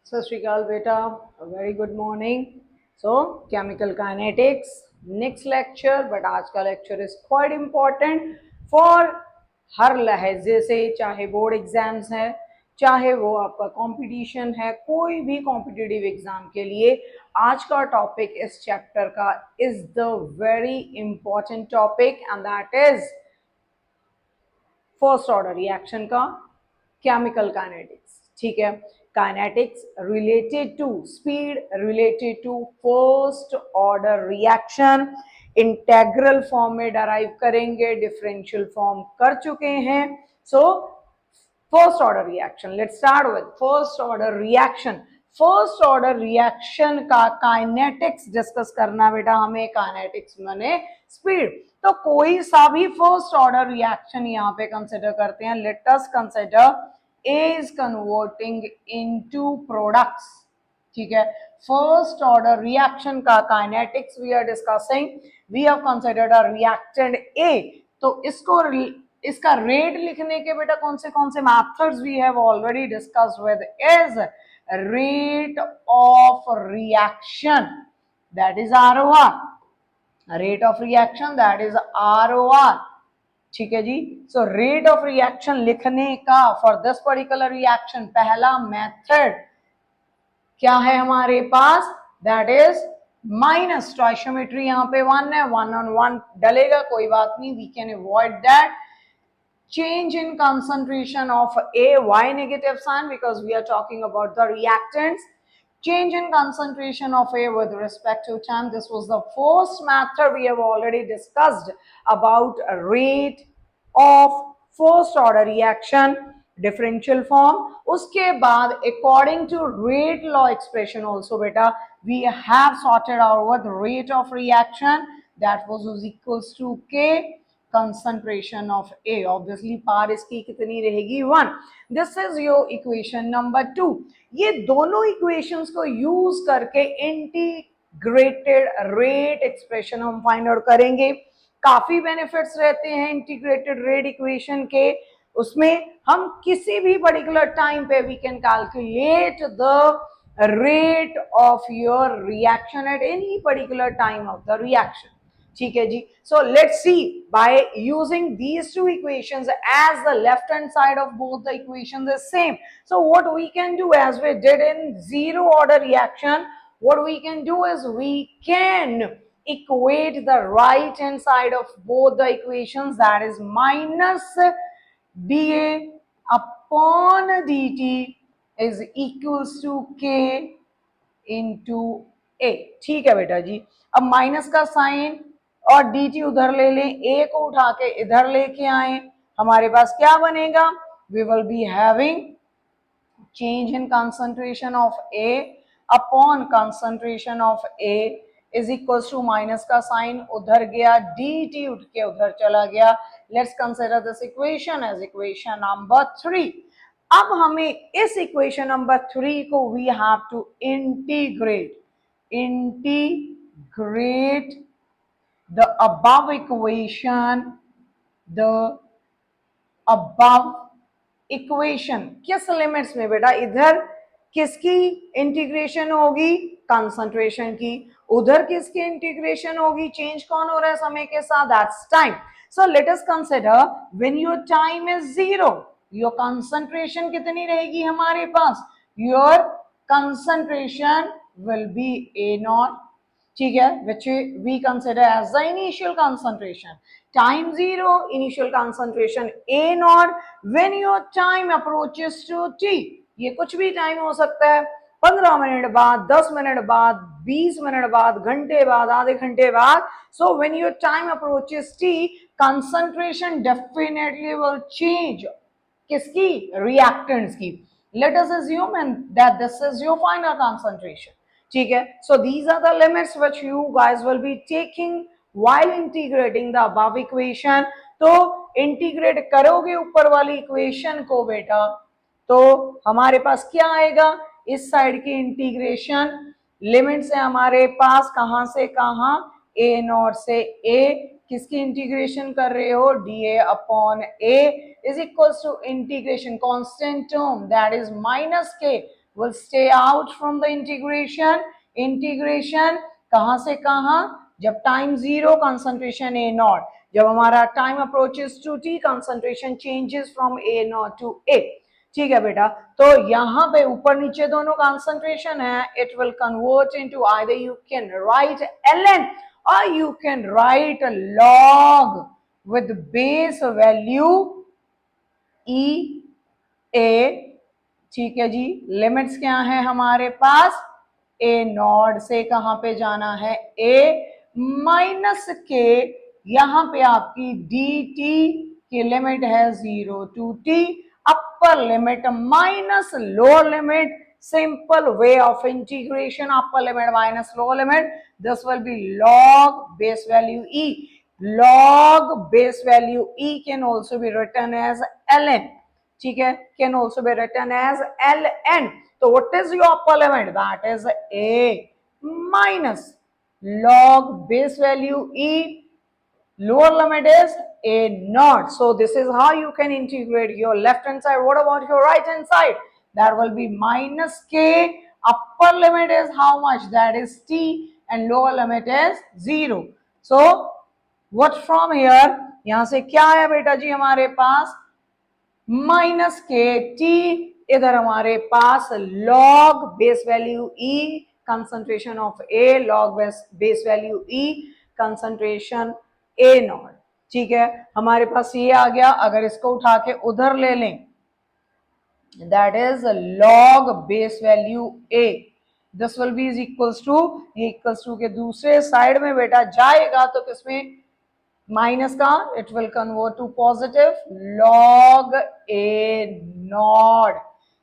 सत श्रीकाल बेटा, very good morning. So chemical kinetics next lecture, but आज का lecture is quite important for her लहजे से, चाहे बोर्ड एग्जाम्स है, चाहे वो आपका कंपटीशन है, कोई भी कॉम्पिटिटिव एग्जाम के लिए आज का टॉपिक इस चैप्टर का is the very important topic and that is first order reaction का केमिकल काइनेटिक्स। ठीक है, kinetics related to speed, related to first order reaction, integral form में डराइव करेंगे, डिफरेंशियल फॉर्म कर चुके हैं। So first order reaction, let's start with first order reaction. First order reaction का kinetics discuss करना बेटा हमें। काइनेटिक्स माने स्पीड, तो कोई सा भी फर्स्ट ऑर्डर रिएक्शन यहाँ पे कंसिडर करते हैं। Let us consider A is converting into products। ठीक है, फर्स्ट ऑर्डर रिएक्शन का kinetics we are discussing. We have considered a reactant A, तो इसका रेट लिखने के बेटा कौन से methods we have already discussed with is rate of reaction, that is ROR, rate of reaction that is ROR। ठीक है जी। सो रेट ऑफ रिएक्शन लिखने का फॉर दिस पर्टिकुलर रिएक्शन पहला मेथड क्या है हमारे पास, दैट इज माइनस। स्टोइशियोमेट्री यहाँ पे 1 है, 1 on 1 डलेगा, कोई बात नहीं, we can avoid that. Change in concentration of A, why negative sign? Because we are talking about the reactants. Change in concentration of A with respect to time. This was the first method we have already discussed about rate of first order reaction, differential form. उसके बाद according to rate law expression also beta we have sorted out with rate of reaction, that was equals to K concentration of A. Obviously पार इसकी कितनी रहेगी 1। This is your equation number 2। ये दोनों equations को use करके integrated rate expression हम find out करेंगे। काफी बेनिफिट्स रहते हैं इंटीग्रेटेड रेट इक्वेशन के। उसमें हम किसी भी पर्टिकुलर टाइम पे we can calculate the rate of your reaction at any particular time of the reaction. ठीक है जी। So let's see by using these two equations as the left hand side of both the equations is same, so what we can do as we did in zero order reaction, what we can do is we can equate the right hand side of both the equations, that is minus dA upon dt is equals to k into a। ठीक है बेटा जी। अब minus का sign और dt उधर ले लें, a को उठा के इधर लेके आए, हमारे पास क्या बनेगा, we will be having change in concentration of A upon concentration of A is equals to minus का साइन उधर गया, dt उठ के उधर चला गया। Let's consider this equation as equation number 3। अब हमें इस इक्वेशन नंबर 3 को we have to integrate the above equation, the above equation किस लिमिट्स में बेटा, इधर किसकी इंटीग्रेशन होगी, कंसंट्रेशन की, उधर किसकी इंटीग्रेशन होगी, चेंज कौन हो रहा है समय के साथ, that's time. So let us consider when your time is 0, your concentration कितनी रहेगी हमारे पास, your concentration will be A0। ठीक है, which we consider as the initial concentration, time 0, initial concentration A0। when your time approaches to t, ये कुछ भी time हो सकता है, 15 मिनट बाद, 10 मिनट बाद, 20 मिनट बाद, घंटे बाद, आधे घंटे बाद। so when your time approaches t, concentration definitely will change, किसकी, reactants की। let us assume and that this is your final concentration। ठीक है, so these are the limits which you guys will be taking while integrating the above equation। तो integrate करोगे ऊपर वाली equation को बेटा, तो हमारे पास क्या आएगा, इस साइड की इंटीग्रेशन लिमिट्स है हमारे पास कहां से कहां, A0 से A, किसकी इंटीग्रेशन कर रहे हो, dA upon A is equals to integration constant term that is minus के will stay out from the integration. Integration कहां से कहां? जब time zero concentration A naught, जब हमारा time approaches to T concentration changes from A naught to A. ठीक है बेटा, तो यहाँ पे ऊपर नीचे दोनों कंसंट्रेशन है, it will convert into either you can write ln or you can write a log with base value e a। ठीक है जी, लिमिट्स क्या है हमारे पास? ए नॉट से कहां पे जाना है? ए माइनस के, यहां पे आपकी डी टी की लिमिट है 0 to t, upper limit minus lower limit, simple way of integration, upper limit minus lower limit, this will be log base value e. Log base value e can also be written as ln, ठीक है, can also be written as ln. So what is your upper limit? That is a minus log base value e, lower limit is a naught. So this is how you can integrate your left hand side. What about your right hand side? That will be minus k, upper limit is how much? That is t, and lower limit is 0. So what from here? यहां से क्या है बेटा जी हमारे पास? Minus K T, इधर हमारे पास log base value E concentration of A, log base value E concentration A not. ठीक है, हमारे पास ये आ गया। अगर इसको उठा के उधर ले लें, that is log base value A, this will be is equals to, ये इक्वल्स टू के दूसरे साइड में बेटा जाएगा तो किसमें? माइनस का, it will convert to positive log A not.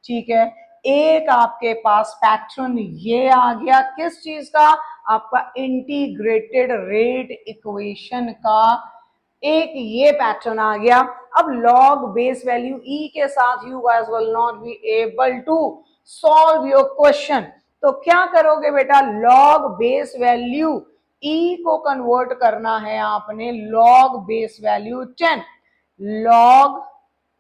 ठीक है, एक आपके पास पैटर्न ये आ गया किस चीज का? आपका इंटीग्रेटेड रेट इक्वेशन का एक ये पैटर्न आ गया। अब लॉग बेस वैल्यू ई के साथ you guys will not be able to solve your question. तो क्या करोगे बेटा? लॉग बेस वैल्यू ई को कन्वर्ट करना है आपने log base value 10। Log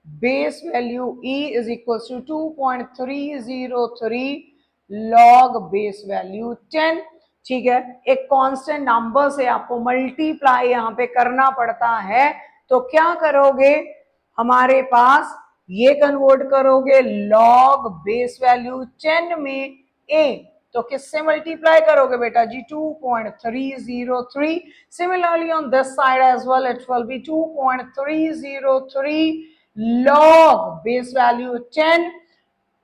base value E is equal to 2.303 log base value 10। ठीक है, एक कांस्टेंट नंबर से आपको मल्टीप्लाई यहां पे करना पड़ता है। तो क्या करोगे? हमारे पास ये कन्वर्ट करोगे लॉग बेस वैल्यू 10 में ए, तो किससे मल्टीप्लाई करोगे बेटा जी? 2.303। Similarly on this side as well it will be 2.303 log base value 10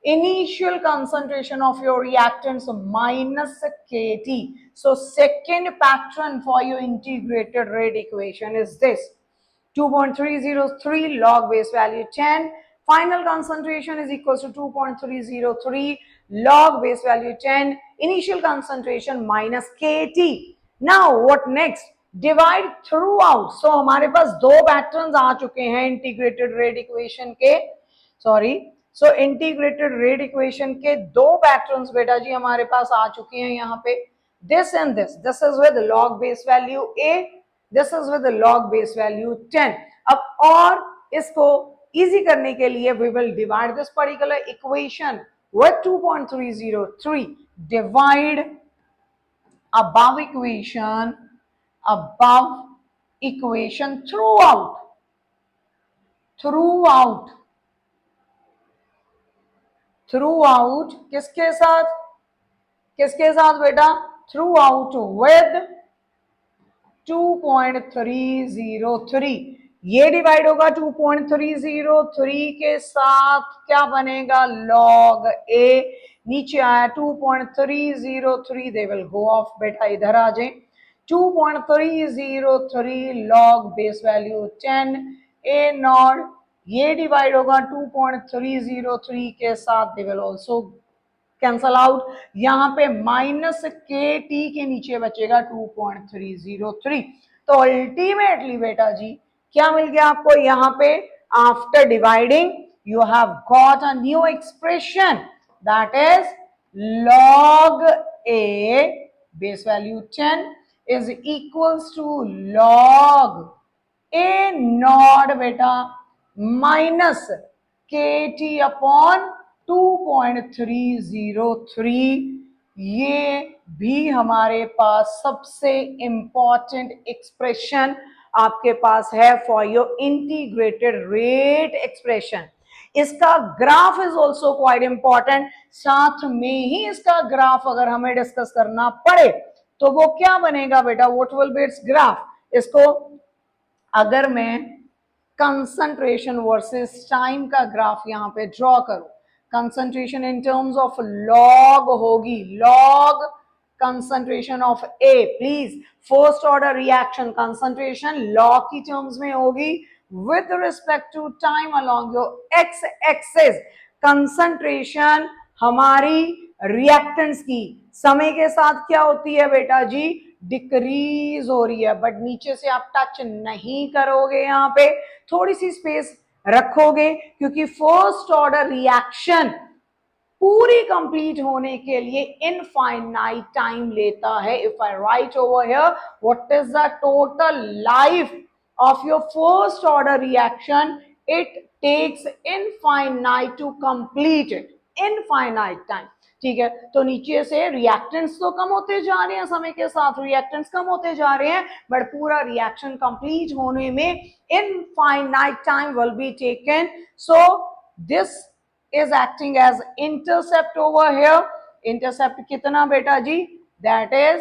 initial concentration of your reactants minus kT. So second pattern for your integrated rate equation is this: 2.303 log base value 10, final concentration is equals to 2.303 log base value 10, initial concentration minus kT. Now what next? Divide throughout. So हमारे पास दो patterns आ चुके हैं integrated rate equation के, सो integrated rate equation के दो patterns बेटा जी हमारे पास आ चुके हैं यहाँ पे। This and this is with log base value A, this is with log base value 10। अब और इसको इजी करने के लिए we will divide this particular equation with 2.303 divide above equation throughout किसके साथ बेटा? throughout with 2.303। ये डिवाइड होगा 2.303 के साथ, क्या बनेगा? log a। नीचे आया 2.303, दे विल गो ऑफ बेटा, इधर आ जाए। 2.303 log base value 10 A not, ये डिवाइड होगा 2.303 के साथ, they will also cancel out. यहां पे माइनस के टी के नीचे बचेगा 2.303। तो अल्टीमेटली बेटा जी क्या मिल गया आपको यहाँ पे? After dividing you have got a new expression that is log a base value 10 is equals to log a naught बेटा माइनस के टी अपॉन 2.303। ये भी हमारे पास सबसे इंपॉर्टेंट एक्सप्रेशन आपके पास है for your integrated rate expression. इसका graph is also quite important. साथ में ही इसका ग्राफ अगर हमें डिस्कस करना पड़े तो वो क्या बनेगा बेटा, what will be its graph. इसको अगर मैं कंसंट्रेशन वर्सेस टाइम का ग्राफ यहां पे ड्रॉ करूं, concentration in terms of log होगी, log concentration of A. Please first order reaction concentration log की टर्म्स में होगी with respect to time along your x axis। Concentration हमारी रिएक्टेंट्स की समय के साथ क्या होती है बेटा जी, डिक्रीज हो रही है, बट नीचे से आप टच नहीं करोगे, यहां पे थोड़ी सी स्पेस रखोगे क्योंकि फर्स्ट ऑर्डर रिएक्शन पूरी कंप्लीट होने के लिए इनफाइनाइट टाइम लेता है। If I right over here what is the total life of your first order reaction, it takes infinite to complete it, infinite time। ठीक है, तो नीचे से रिएक्टेंट्स तो कम होते जा रहे हैं, समय के साथ रिएक्टेंट्स कम होते जा रहे हैं, बट पूरा रिएक्शन कंप्लीट होने में infinite time will be taken. So this is acting as intercept over here. Intercept कितना बेटा जी, that is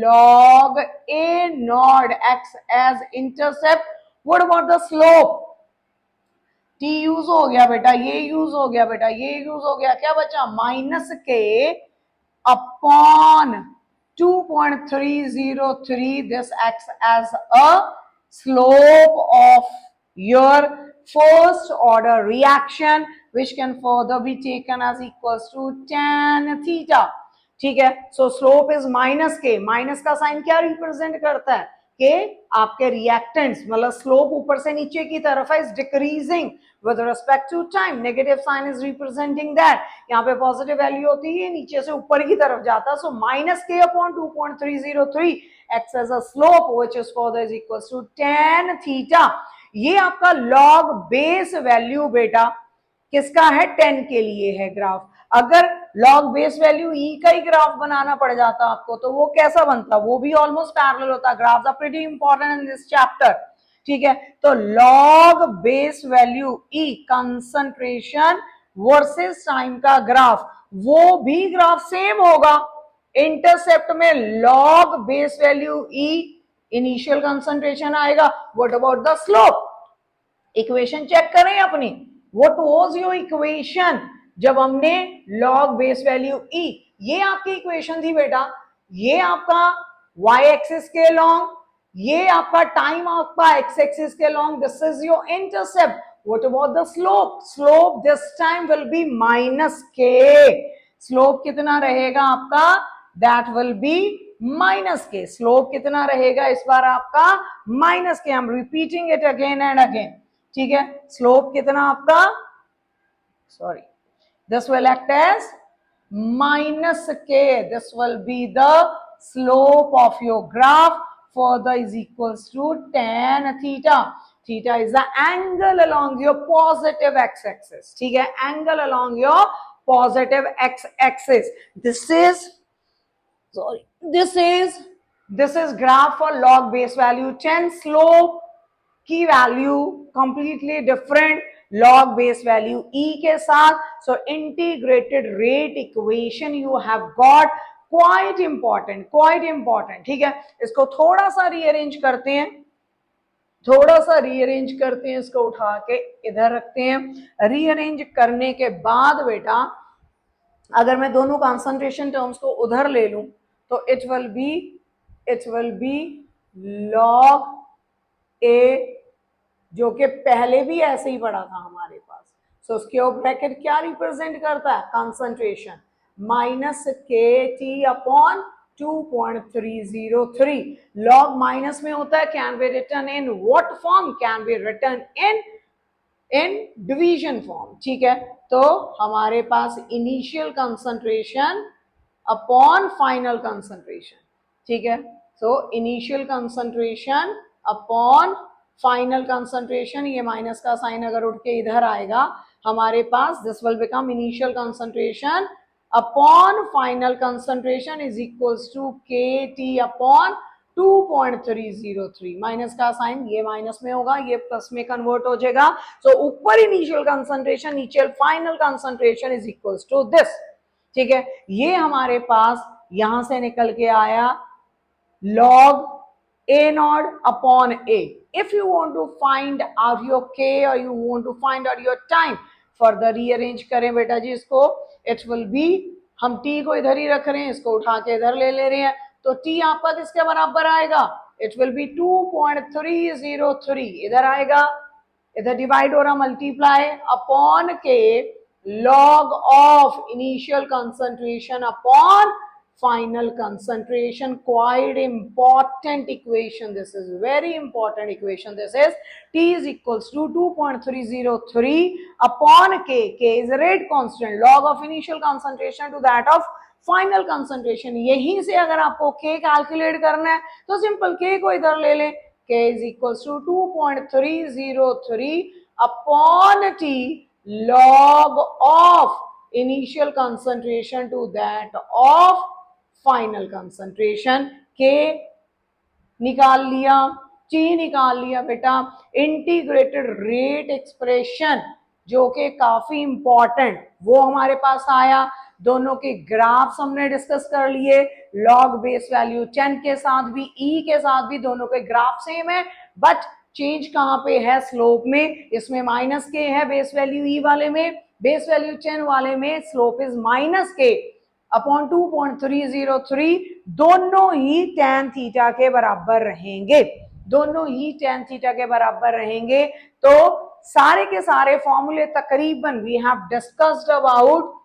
log a naught x as intercept। what about the slope, t use हो गया बेटा, ये यूज हो गया बेटा, ये यूज हो गया, क्या बचा माइनस के upon 2.303। this acts as a slope of your first order reaction which can further be taken as equals to tan theta। ठीक है, सो स्लोप इज माइनस के, माइनस का साइन क्या रिप्रेजेंट करता है कि आपके रिएक्टेंट्स, मतलब स्लोप ऊपर से नीचे की तरफ है, is decreasing with respect to time, negative sign is representing that, यहाँ पे पॉजिटिव वैल्यू होती है, नीचे से ऊपर की तरफ जाता है। सो माइनस के upon 2.303 X as a slope which is further is equal to tan theta. ये आपका लॉग बेस वैल्यू बेटा किसका है, 10 के लिए है ग्राफ। अगर लॉग बेस वैल्यू ई का ही ग्राफ बनाना पड़ जाता आपको तो वो कैसा बनता, वो भी ऑलमोस्ट पैरेलल होता। Graphs are pretty important in this chapter. ठीक है, तो log base value E concentration versus time का ग्राफ, वो भी ग्राफ सेम होगा। इंटरसेप्ट में log base value E initial concentration आएगा। What about the slope, equation check करें अपनी, व्हाट वाज योर इक्वेशन जब हमने लॉग बेस वैल्यू ई, ये आपकी इक्वेशन थी बेटा, ये आपका y एक्सिस के लॉन्ग, ये आपका टाइम आपका x एक्सिस के long, this is your intercept. What about the slope, slope this time will B minus के। स्लोप कितना रहेगा आपका, दैट विल बी माइनस के। स्लोप कितना रहेगा इस बार आपका, माइनस के। I am repeating it again and again. ठीक है, स्लोप कितना आपका, sorry, this will act as minus k, this will be the slope of your graph, further is equals to tan theta। theta is the angle along your positive x axis। ठीक है, angle along your positive x axis। this is sorry this is graph for log base value 10, slope की value completely different log base value E के साथ। So integrated rate equation you have got, quite important, quite important. ठीक है, इसको थोड़ा सा rearrange करते हैं, थोड़ा सा रीअरेंज करते हैं, इसको उठा के इधर रखते हैं। रीअरेंज करने के बाद बेटा अगर मैं दोनों कंसंट्रेशन टर्म्स को उधर ले लूं तो इट विल बी लॉग ए, जो कि पहले भी ऐसे ही पड़ा था हमारे पास। सो उसके ब्रैकेट क्या रिप्रेजेंट करता है, concentration minus K T upon 2.303। Log minus में होता है, can be written in what form, can be written in division form. ठीक है, तो हमारे पास initial concentration upon final concentration. ठीक है, so initial concentration upon final concentration, ये माइनस का साइन अगर उठ के इधर आएगा हमारे पास this will become initial concentration upon final concentration is equals to K T upon 2.303। Minus का साइन ये माइनस में होगा, ये प्लस में कन्वर्ट हो जाएगा। सो ऊपर इनिशियल कंसंट्रेशन, नीचे final concentration is equals to this. ठीक है, ये हमारे पास यहां से निकल के आया log a naught upon a. If you want to find out your k or you want to find out your time, further rearrange करें बेटा जी इसको, it will be, हम t को इधर ही रख रहे हैं, इसको उठा के इधर ले रहे हैं, तो t आपका किसके बराबर आएगा? It will be 2.303, इधर आएगा, इधर डिवाइड हो रहा, multiply upon K log of initial concentration upon final concentration. Quite important equation, this is very important equation. This is t is equals to 2.303 upon k. K is a rate constant, log of initial concentration to that of final concentration. यहीं से अगर आपको k calculate करना है तो simple k को इधर ले लें, k is equals to 2.303 upon t log of initial concentration to that of final concentration. के निकाल लिया, टी निकाल लिया बेटा, इंटीग्रेटेड रेट एक्सप्रेशन जो कि काफी इंपॉर्टेंट वो हमारे पास आया। दोनों के ग्राफ्स हमने डिस्कस कर लिए, लॉग बेस वैल्यू 10 के साथ भी, ई के साथ भी, दोनों के ग्राफ सेम है, बट चेंज कहां पे है? स्लोप में। इसमें माइनस के है बेस वैल्यू ई वाले में, बेस वैल्यू 10 वाले में स्लोप इज माइनस के अपॉन 2.303। दोनों ही tan थीटा के बराबर रहेंगे, दोनों ही tan थीटा के बराबर रहेंगे। तो सारे के सारे फॉर्मूले तकरीबन we have discussed about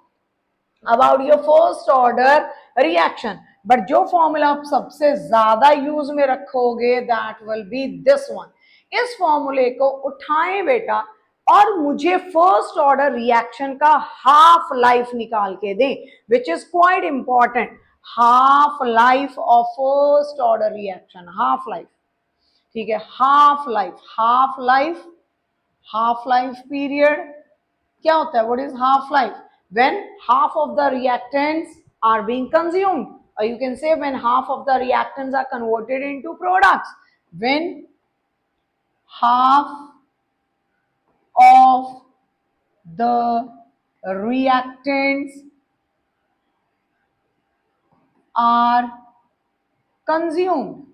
your first order reaction, but जो फॉर्मूला आप सबसे ज्यादा यूज में रखोगे that will be this one. इस फॉर्मूले को उठाएं बेटा और मुझे फर्स्ट ऑर्डर रिएक्शन का हाफ लाइफ निकाल के दें, which is quite important. Half life of first order reaction, half life, ठीक है, half life, half life, half life period क्या होता है? What is half life? When half of the reactants are being consumed, or you can say when half of the reactants are converted into products. When half of the reactants are consumed,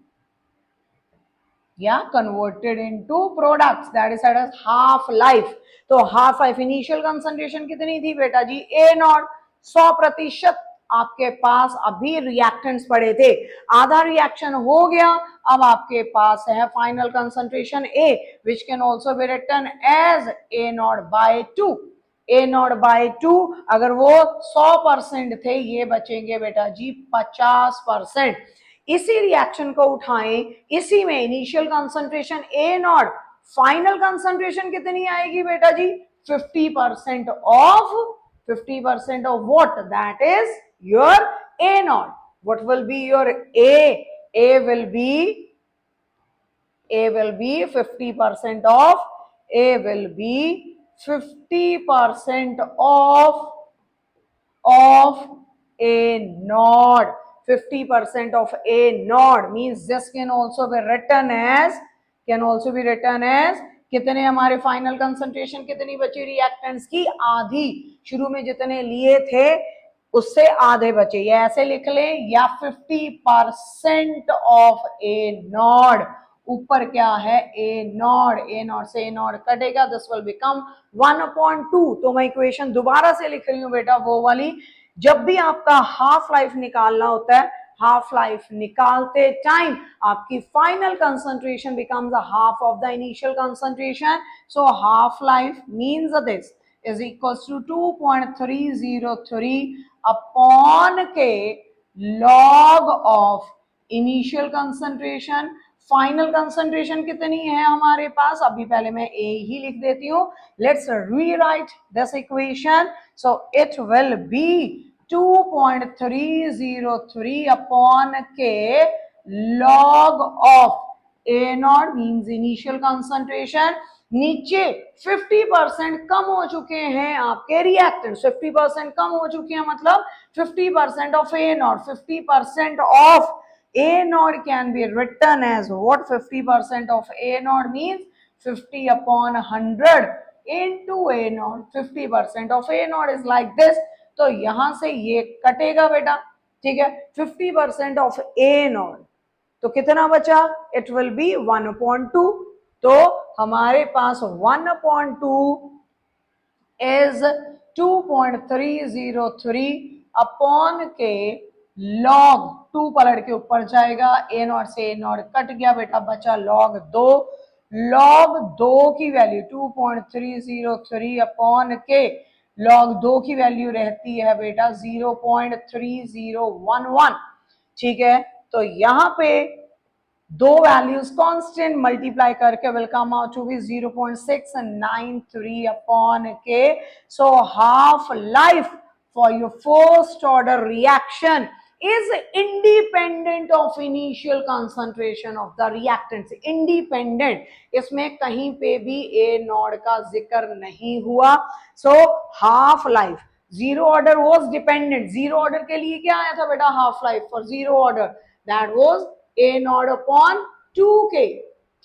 या converted into products, that is said as half life. तो half life initial concentration कितनी थी बेटा जी? ए not, 100% आपके पास अभी reactants पड़े थे, आधा रिएक्शन हो गया, अब आपके पास है final concentration A, which can also be written as A naught by 2। A naught by 2, अगर वो 100% थे, ये बचेंगे बेटा जी 50%। इसी रिएक्शन को उठाएं, इसी में initial concentration A not, final concentration कितनी आएगी बेटा जी? 50% of 50% of what? That is your A naught. What will be your A? A will be 50% of, A will be 50% of A naught. 50% of A naught means this can also be written as, कितने हमारे final concentration कितनी बची reactants की? आधी। शुरू में जितने लिए थे उससे आधे बचे, ये ऐसे लिख लें, या 50% ऑफ ए नॉट। ऊपर क्या है? ए नॉट, ए नॉट से ए नॉट कटेगा, दिस विल बिकम 1/2। तो मैं इक्वेशन दोबारा से लिख रही हूं बेटा, वो वाली। जब भी आपका हाफ लाइफ निकालना होता है, हाफ लाइफ निकालते टाइम आपकी final concentration becomes a half of the initial concentration. So half life means this is equals to 2.303 upon k log of initial concentration। Final concentration कितनी है हमारे पास? अभी पहले मैं ए ही लिख देती हूं। Let's rewrite this equation. So it will be 2.303 upon k log of A naught means initial concentration नीचे 50% कम हो चुके हैं आपके रिएक्टेंट, 50% कम हो चुके हैं मतलब 50% of A not, 50% of A naught can be written as what? 50% of A naught means 50 upon 100 into A naught. 50% of A naught is like this. तो यहां से ये कटेगा बेटा, ठीक है, 50% ऑफ A naught, तो कितना बचा? It will B 1/2। तो हमारे पास 1/2 इज 2.303 अपॉन के लॉग 2 पलट के ऊपर जाएगा, ए नॉट से ए नॉट कट गया बेटा, बचा लॉग 2। लॉग 2 की वैल्यू 2.303 अपॉन के लॉग 2 की वैल्यू रहती है बेटा 0.3011, ठीक है। तो यहां पे दो वैल्यूज कांस्टेंट मल्टीप्लाई करके will come out to be 0.693 upon K. So half life for your first order reaction is independent of initial concentration of the reactants, independent, इसमें कहीं पे भी A नॉट का जिक्र नहीं हुआ। सो half life, zero order was dependent, zero order के लिए क्या आया था बेटा? Half life for zero order that was A not upon 2k,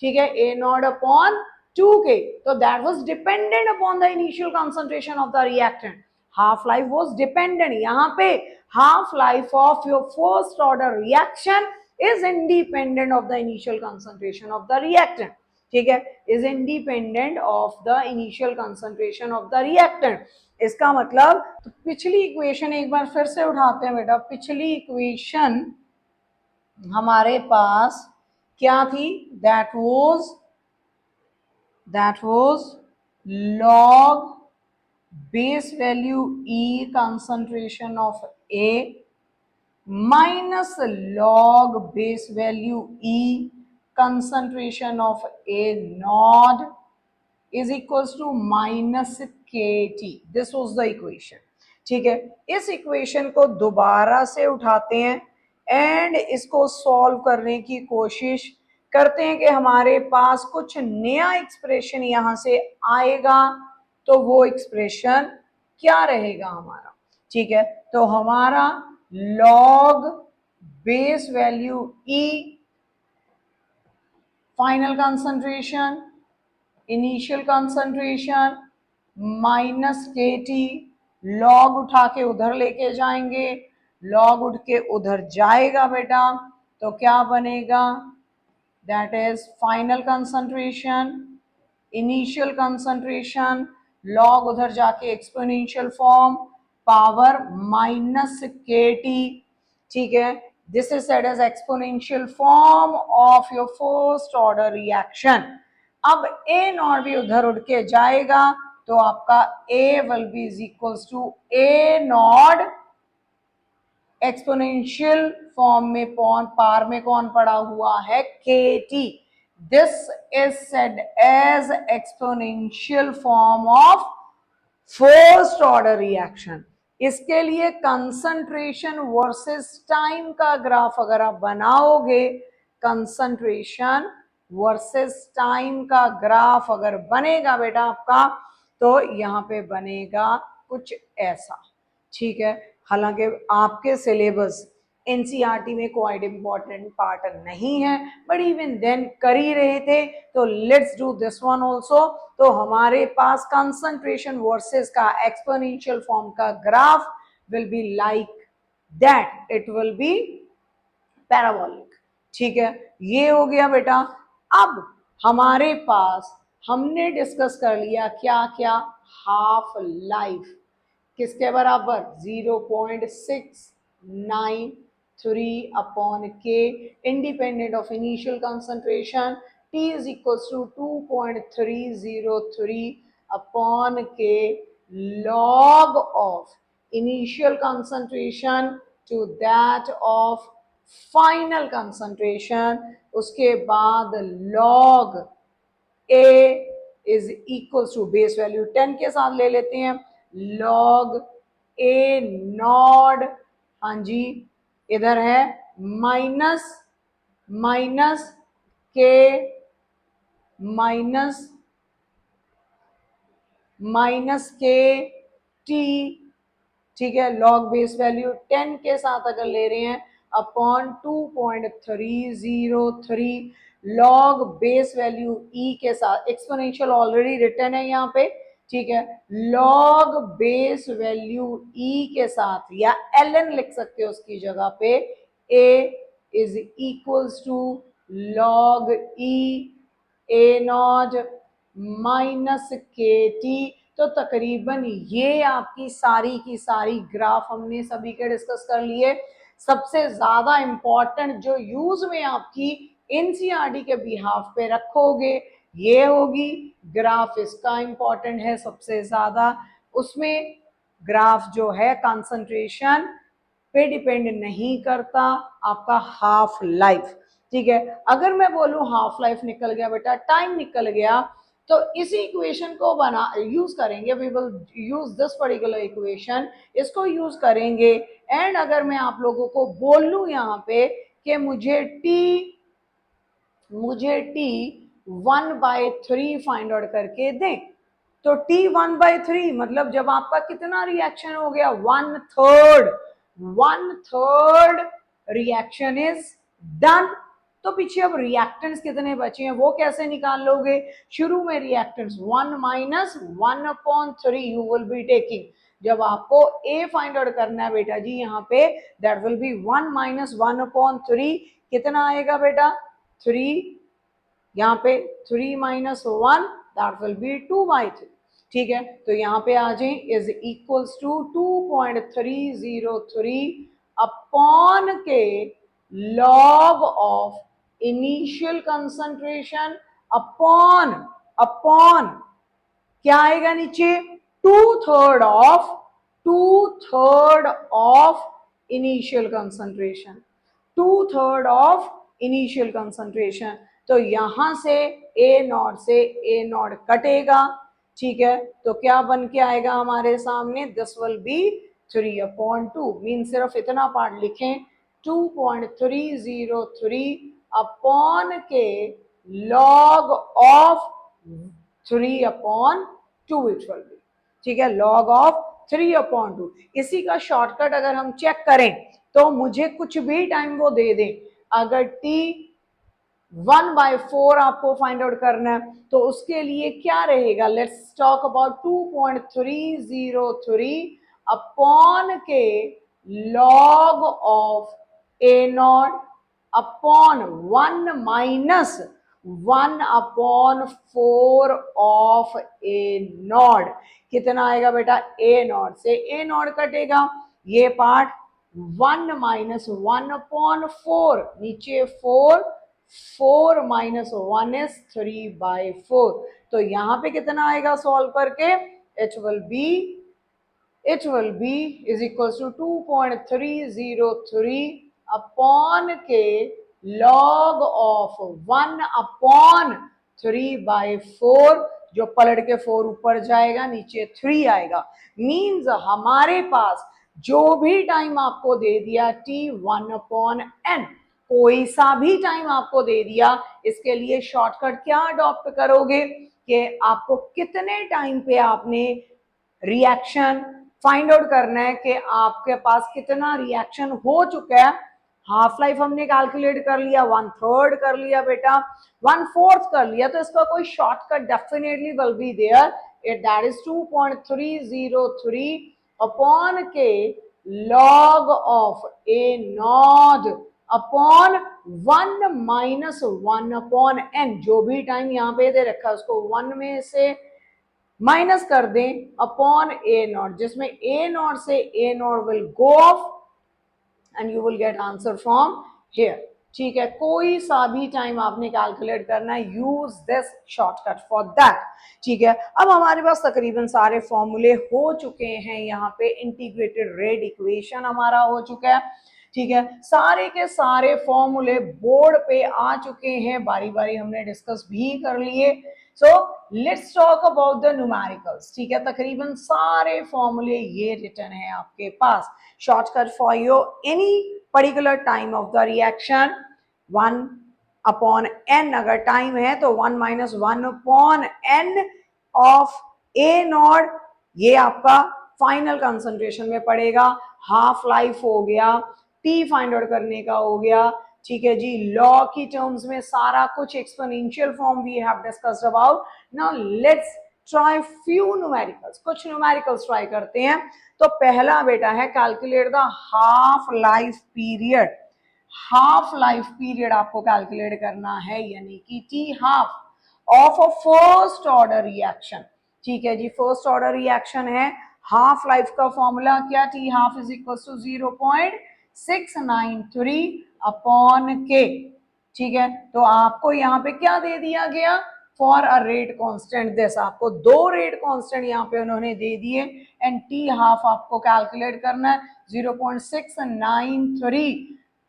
ठीक है, A नॉट अपॉन 2k, तो that was dependent upon the initial concentration of the reactant, half life was dependent. यहां पे half life of your first order reaction is independent of the initial concentration of the reactant, ठीक है, is independent of the initial concentration of the reactant। इसका मतलब तो पिछली equation एक बार फिर से उठाते हैं बेटा। पिछली इक्वेशन हमारे पास क्या थी? That was log base value E concentration of A minus log base value E concentration of A naught is equals to minus KT. This was the equation, ठीक है। इस इक्वेशन को दोबारा से उठाते हैं एंड इसको सॉल्व करने की कोशिश करते हैं कि हमारे पास कुछ नया एक्सप्रेशन यहां से आएगा, तो वो एक्सप्रेशन क्या रहेगा हमारा, ठीक है। तो हमारा log base value E final concentration, initial concentration minus KT, log उठा के उधर लेके जाएंगे, लॉग उठ के उधर जाएगा बेटा, तो क्या बनेगा? That is final concentration, initial concentration, log उधर जाके exponential form, power minus KT, ठीक है। This is said as exponential form of your first order reaction. अब ए नॉट भी उधर उड़ के जाएगा, तो आपका A will be is equals to A naught exponential form में पार में कौन पड़ा हुआ है? KT। This is said as exponential form of first order reaction. इसके लिए कंसंट्रेशन वर्सेस टाइम का ग्राफ अगर आप बनाओगे, कंसंट्रेशन वर्सेस टाइम का ग्राफ अगर बनेगा बेटा आपका, तो यहाँ पे बनेगा कुछ ऐसा, ठीक है। हालांकि आपके सिलेबस एनसीईआरटी में क्वाइट इंपॉर्टेंट पार्ट नहीं है, बट इवन देन कर ही रहे थे, तो let's do this one also. तो हमारे पास कंसंट्रेशन वर्सेस का एक्सपोनेंशियल फॉर्म का graph will be like that, it will B parabolic, ठीक है। ये हो गया बेटा। अब हमारे पास हमने डिस्कस कर लिया क्या क्या? हाफ लाइफ किसके बराबर? 0.693 अपॉन के, independent of initial concentration, T is equals to 2.303 upon K log of initial concentration to that of final concentration, उसके बाद log A is equals to base value 10 के साथ ले लेते हैं, log A नॉट, हाँ जी इधर है माइनस के माइनस के टी, ठीक है, लॉग बेस वैल्यू 10 के साथ अगर ले रहे हैं upon 2.303 log base value E के साथ, एक्सपोनेंशियल ऑलरेडी रिटर्न है यहाँ पे, ठीक है, लॉग बेस वैल्यू ई के साथ या ln लिख सकते हो उसकी जगह पे, a is equals to log e A naught minus K T. तो तकरीबन ये आपकी सारी की सारी ग्राफ हमने सभी के डिस्कस कर लिए। सबसे ज्यादा इंपॉर्टेंट जो यूज में आपकी एनसीईआरटी के बिहाफ पे रखोगे ये होगी ग्राफ, इसका इंपॉर्टेंट है सबसे ज्यादा। उसमें ग्राफ जो है कंसंट्रेशन पे डिपेंड नहीं करता, आपका हाफ लाइफ, ठीक है। अगर मैं बोलूं हाफ लाइफ निकल गया बेटा, टाइम निकल गया, तो इसी इक्वेशन को बना यूज करेंगे, we will use this particular equation, इसको यूज करेंगे। एंड अगर मैं आप लोगों को बोल लूं यहाँ पे कि मुझे टी 1/3 फाइंड आउट करके दें, तो टी 1/3 मतलब जब आपका कितना रिएक्शन हो गया, 1/3 रिएक्शन इज डन। तो पीछे अब रिएक्टेंट्स कितने बचे हैं वो कैसे निकाल लोगे? शुरू में reactants 1 minus 1/3 you will be taking. जब आपको ए फाइंड आउट करना है बेटा जी यहाँ पे, दैट विल बी 1 माइनस 1/3, कितना आएगा बेटा 3, यहाँ पे 3 माइनस 1 दैट विल बी 2/3, ठीक है। तो यहाँ पे आ जाए is equals to 2.303 upon K log of initial concentration upon क्या आएगा नीचे, 2/3 of initial concentration, 2/3 initial concentration. तो यहां से ए नॉट कटेगा, ठीक है। तो क्या बन के आएगा हमारे सामने, दिस विल बी 3/2, मीन सिर्फ इतना पार्ट लिखें 2.303 upon K log of 3/2 it will B, ठीक है, लॉग ऑफ 3/2। इसी का शॉर्टकट अगर हम चेक करें तो मुझे कुछ भी टाइम वो दे दें, अगर t 1/4 आपको फाइंड आउट करना है तो उसके लिए क्या रहेगा, let's talk about 2.303 upon K log of A naught upon 1 minus 1/4 of A not. कितना आएगा बेटा, ए नॉट से ए नॉट कटेगा, ये पार्ट 1 माइनस 1/4, नीचे 4 माइनस 1 इज 3/4। तो यहां पे कितना आएगा सॉल्व करके, it will be is equal to 2.303 upon K log of 1/3/4, जो पलट के 4 ऊपर जाएगा नीचे 3 आएगा। मींस हमारे पास जो भी टाइम आपको दे दिया t 1/n, कोई सा भी टाइम आपको दे दिया, इसके लिए शॉर्टकट क्या अडॉप्ट करोगे कि आपको कितने टाइम पे आपने रिएक्शन फाइंड आउट करना है कि आपके पास कितना रिएक्शन हो चुका है। हाफ लाइफ हमने कैलकुलेट कर लिया, 1/3 कर लिया बेटा, 1/4 कर लिया, तो इसका कोई shortcut definitely will be there, it that is 2.303 upon K log of A naught upon 1 minus 1/n, जो भी टाइम यहाँ पे दे रखा है उसको 1 में से माइनस कर दें अपॉन ए नॉट, जिसमें ए नॉट से ए not will go off and you will get answer from here, ठीक है। कोई सा भी टाइम आपने कैलकुलेट करना है, use this shortcut for that, ठीक है। अब हमारे पास तकरीबन सारे फॉर्मूले हो चुके हैं, यहाँ पे इंटीग्रेटेड रेट इक्वेशन हमारा हो चुका है, ठीक है। सारे के सारे फॉर्मूले बोर्ड पे आ चुके हैं, बारी बारी हमने डिस्कस भी कर लिए। So let's talk about the numericals, ठीक है। तकरीबन सारे फॉर्मूले ये रिटर्न है आपके पास, shortcut for your any particular time of the reaction, 1/n अगर टाइम है तो 1 minus 1/n of A not ये आपका फाइनल कंसंट्रेशन में पड़ेगा, हाफ लाइफ हो गया, टी फाइंड आउट करने का हो गया, ठीक है जी। लॉ की टर्म्स में सारा कुछ, exponential form we have discussed about. Now let's try few numericals, कुछ न्यूमेरिकल्स ट्राई करते हैं। तो पहला बेटा है calculate the half life period. Half life period आपको कैलकुलेट करना है, यानी कि T half of a first order reaction, ठीक है जी। फर्स्ट ऑर्डर रिएक्शन है, हाफ लाइफ का फॉर्मूला क्या, T half is equal to 0.693 upon K, ठीक है। तो आपको यहाँ पे क्या दे दिया गया, for a rate constant this, आपको दो रेट कांस्टेंट यहाँ पे उन्होंने दे दिए, एंड टी हाफ आपको कैलकुलेट करना है 0.693,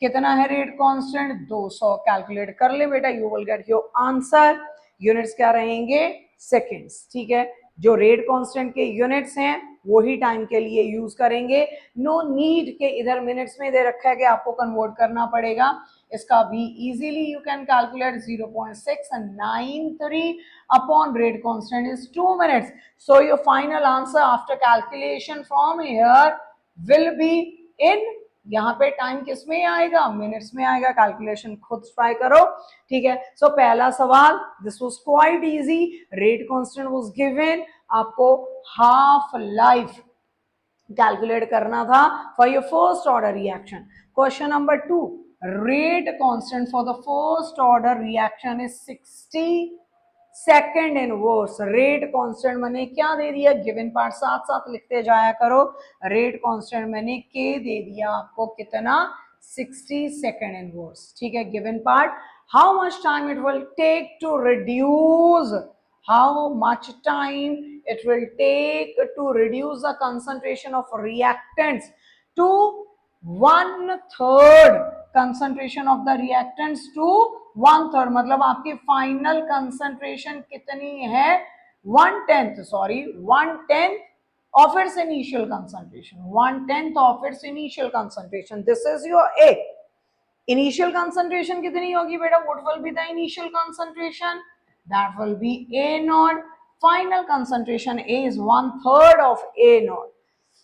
कितना है रेट कांस्टेंट 200, कैलकुलेट कर ले बेटा, you will get your answer. Units क्या रहेंगे, सेकेंड्स, ठीक है। जो रेट कांस्टेंट के यूनिट्स हैं वही टाइम के लिए यूज करेंगे, नो नीड के इधर मिनट्स में दे रखा है कि आपको कन्वर्ट करना पड़ेगा, इसका भी easily you can calculate 0.693 upon rate constant is 2 minutes, so your final answer after calculation from here will be in, यहाँ पे टाइम किस में आएगा, मिनट्स में आएगा, कैलकुलेशन खुद ट्राई करो, ठीक है। सो पहला सवाल, this was quite easy, rate constant was given, आपको हाफ लाइफ कैलकुलेट करना था for your first order reaction. Question number 2, rate constant for the first order reaction is 60 second inverse. Rate constant मैंने क्या दे दिया, गिवन पार्ट साथ साथ लिखते जाया करो, रेट कांस्टेंट मैंने के दे दिया आपको कितना, 60 सेकेंड इनवर्स, ठीक है। Given part, how much time it will take to reduce, how much time it will take to reduce the concentration of reactants to 1/3, concentration of the reactants to 1/3, मतलब आपकी final concentration कितनी है, 1/10, sorry 1/10 of its initial concentration, 1/10 of its initial concentration, this is your A। initial concentration कितनी होगी बेटा, what will be the initial concentration, that will be A naught, final concentration A is 1/3 of A naught,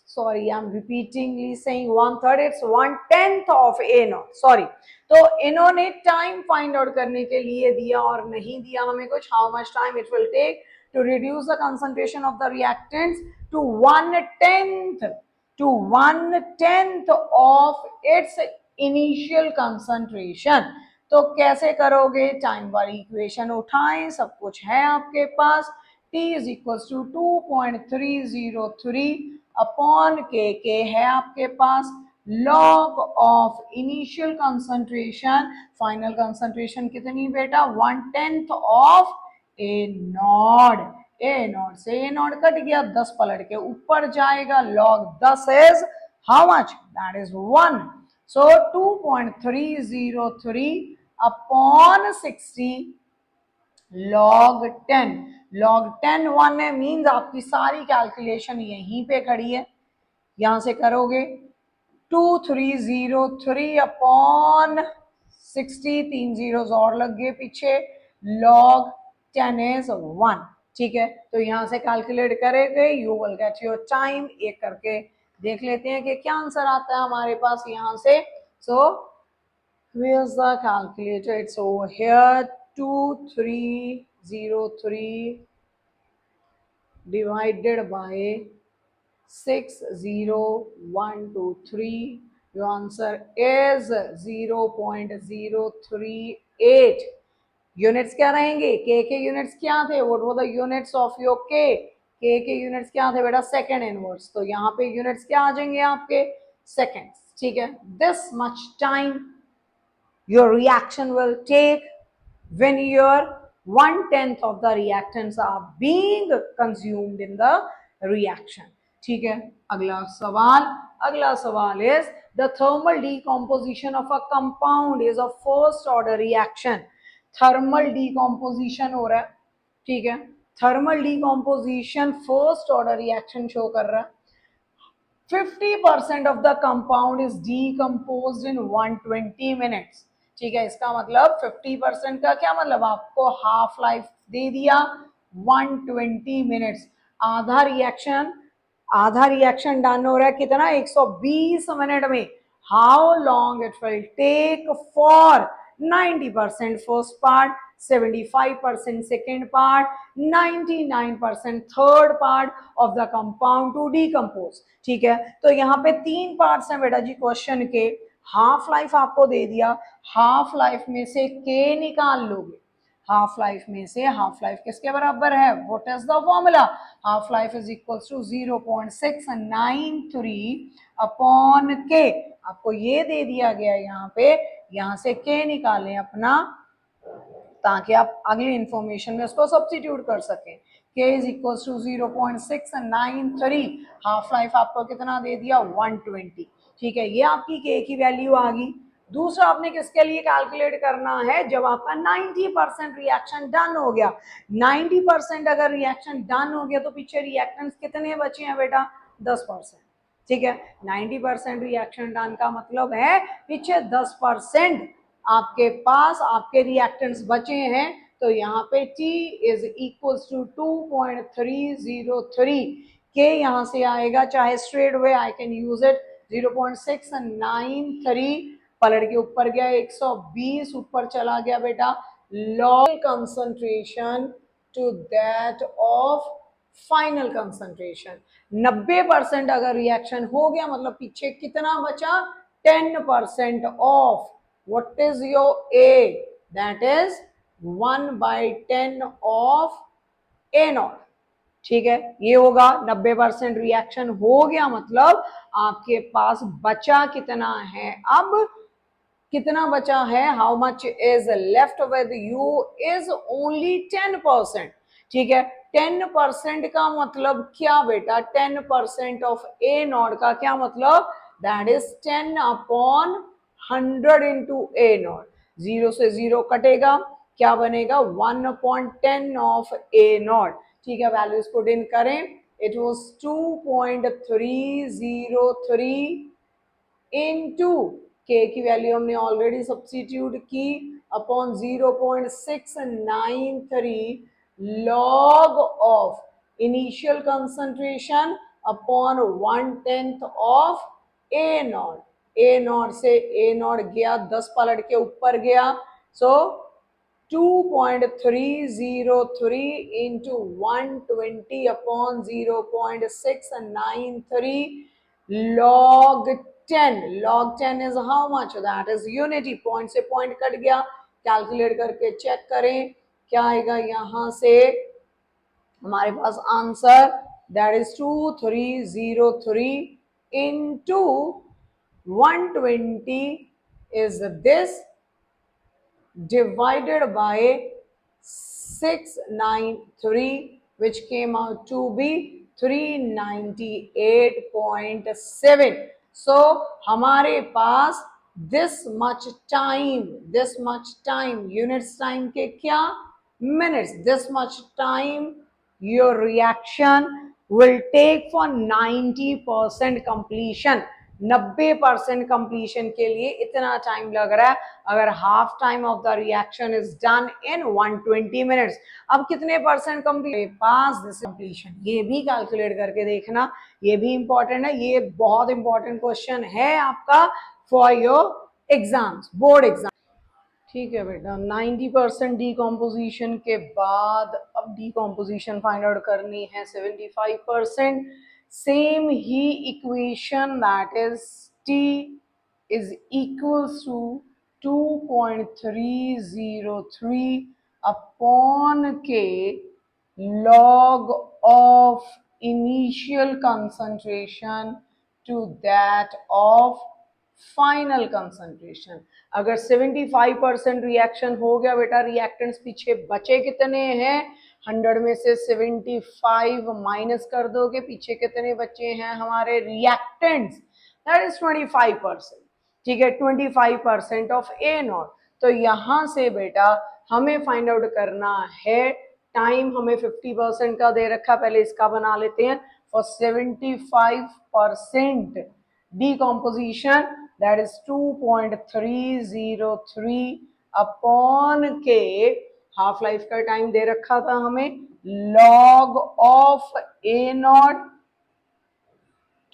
sorry I'm repeatedly saying 1/3, it's 1/10 of A naught, sorry। तो इन्होंने time find out करने के लिए दिया और नहीं दिया हमें कुछ, how much time it will take to reduce the concentration of the reactants to 1/10 of its initial concentration। तो कैसे करोगे, टाइम वाली इक्वेशन उठाएं, सब कुछ है आपके पास, t is equals to 2.303 upon के है आपके पास, log of initial concentration, final concentration कितनी बेटा, 1/10 of A naught, A naught से ए नॉट कट गया, 10 पलट के ऊपर जाएगा, log 10 is how much, that is 1, so 2.303 upon 60 log 10, log 10 1 है, मीन्स आपकी सारी कैलकुलेशन यहीं पे खड़ी है, यहां से करोगे 2303 अपॉन 60, 3 zeros और लग गए पीछे, log 10 is 1, ठीक है। तो यहां से कैलकुलेट करेंगे, you will get your time, एक करके देख लेते हैं कि क्या आंसर आता है हमारे पास यहां से। सो where's the calculator, it's over here, 2303 divided by 60123, your answer is 0.038। Units क्या रहेंगे, के यूनिट्स क्या थे, what were the units of your के यूनिट्स क्या थे बेटा, सेकेंड इनवर्स, तो यहाँ पे यूनिट्स क्या आ जाएंगे आपके, सेकेंड्स, ठीक है। This much time your reaction will take when your 1/10 of the reactants are being consumed in the reaction, ठीक है। अगला सवाल is the thermal decomposition of a compound is a first order reaction। Thermal decomposition हो रहा है, ठीक है, thermal decomposition first order reaction show कर रहा है, 50% of the compound is decomposed in 120 minutes, ठीक है। इसका मतलब 50% का क्या मतलब, आपको हाफ लाइफ दे दिया 120 मिनट्स, आधा रिएक्शन डन हो रहा है कितना 120 मिनट में. How long it will take for 90% first part, 75% second part, 99% third part of the compound to decompose. ठीक है, तो यहाँ पे 3 पार्ट्स हैं बेटा जी क्वेश्चन के. हाफ लाइफ आपको दे दिया, हाफ लाइफ में से के निकाल लोगे. हाफ लाइफ में से हाफ लाइफ किसके बराबर है, what is the formula, half life is equals to 0.693 upon K. आपको ये दे दिया गया है यहाँ पे, यहाँ से के निकालें अपना ताकि आप अगली इंफॉर्मेशन में उसको सब्स्टिट्यूट कर सकें. k is equal to 0.693, half life आपको कितना दे दिया 120. ठीक है, ये आपकी k की वैल्यू आ गई. दूसरा आपने किसके लिए कैलकुलेट करना है, जब आपका 90% रिएक्शन डन हो गया. 90% अगर रिएक्शन डन हो गया तो पीछे रिएक्टेंट्स कितने बचे हैं बेटा 10%. ठीक है, 90% रिएक्शन डन का मतलब है पीछे 10% आपके पास आपके रिएक्टेंट्स बचे हैं. तो यहाँ पे T इज इक्वल टू 2.303. के यहाँ से आएगा, चाहे straight way I can use it, 0.693 पलट के ऊपर गया 120 ऊपर चला गया बेटा. Log concentration to that of final concentration. 90% अगर रिएक्शन हो गया मतलब पीछे कितना बचा 10% of what is your A, that is 1/10 of A naught. ठीक है, ये होगा 90% रिएक्शन हो गया मतलब आपके पास बचा कितना है, अब कितना बचा है, how much is left with you is only 10%. ठीक है, 10% का मतलब क्या बेटा, 10% ऑफ ए नॉट का क्या मतलब, that is 10/100 into A not. 0 से 0 कटेगा, क्या बनेगा 1/10 ऑफ ए नॉट. ठीक है, वैल्यूज पुट इन करें. इट वॉज 2.303 इनटू के की वैल्यू हमने ऑलरेडी सब्स्टिट्यूट की upon 0.693 log of initial concentration upon 1/10 of A naught. A naught से ए नॉट गया 10 पलट के ऊपर गया, सो 2.303 into 120 upon 0.693 log 10. log 10 is how much, that is unity. Point से पॉइंट कट गया, कैलकुलेट करके चेक करें क्या आएगा. यहां से हमारे पास answer that is 2303 into 120 is this divided by 693 which came out to be 398.7. so हमारे पास this much time units time के क्या minutes, this much time your reaction will take for 90% completion. 90% completion के लिए इतना टाइम लग रहा है अगर half time of the reaction is done in 120 minutes. अब कितने percent complete pass this completion, ये भी कैलकुलेट करके देखना, ये भी इंपॉर्टेंट है. ये बहुत इंपॉर्टेंट क्वेश्चन है आपका for your exams, board exam. ठीक है बेटा, 90% डीकॉम्पोजिशन के बाद अब डीकॉम्पोजिशन फाइंड आउट करनी है 75%. Same he equation that is T is equals to 2.303 upon K log of initial concentration to that of final concentration. अगर 75% रिएक्शन हो गया बेटा, रिएक्टेंट्स पीछे बचे कितने हैं, 100 में से 75 माइनस कर दोगे, पीछे कितने बचे हैं हमारे रिएक्टेंट्स, दैट इज 25%. ठीक है, 25% ऑफ ए नॉट. तो यहां से बेटा हमें फाइंड आउट करना है टाइम, हमें 50% का दे रखा, पहले इसका बना लेते हैं. For 75% decomposition that is 2.303 upon के, हाफ लाइफ का टाइम दे रखा था हमें, log of a naught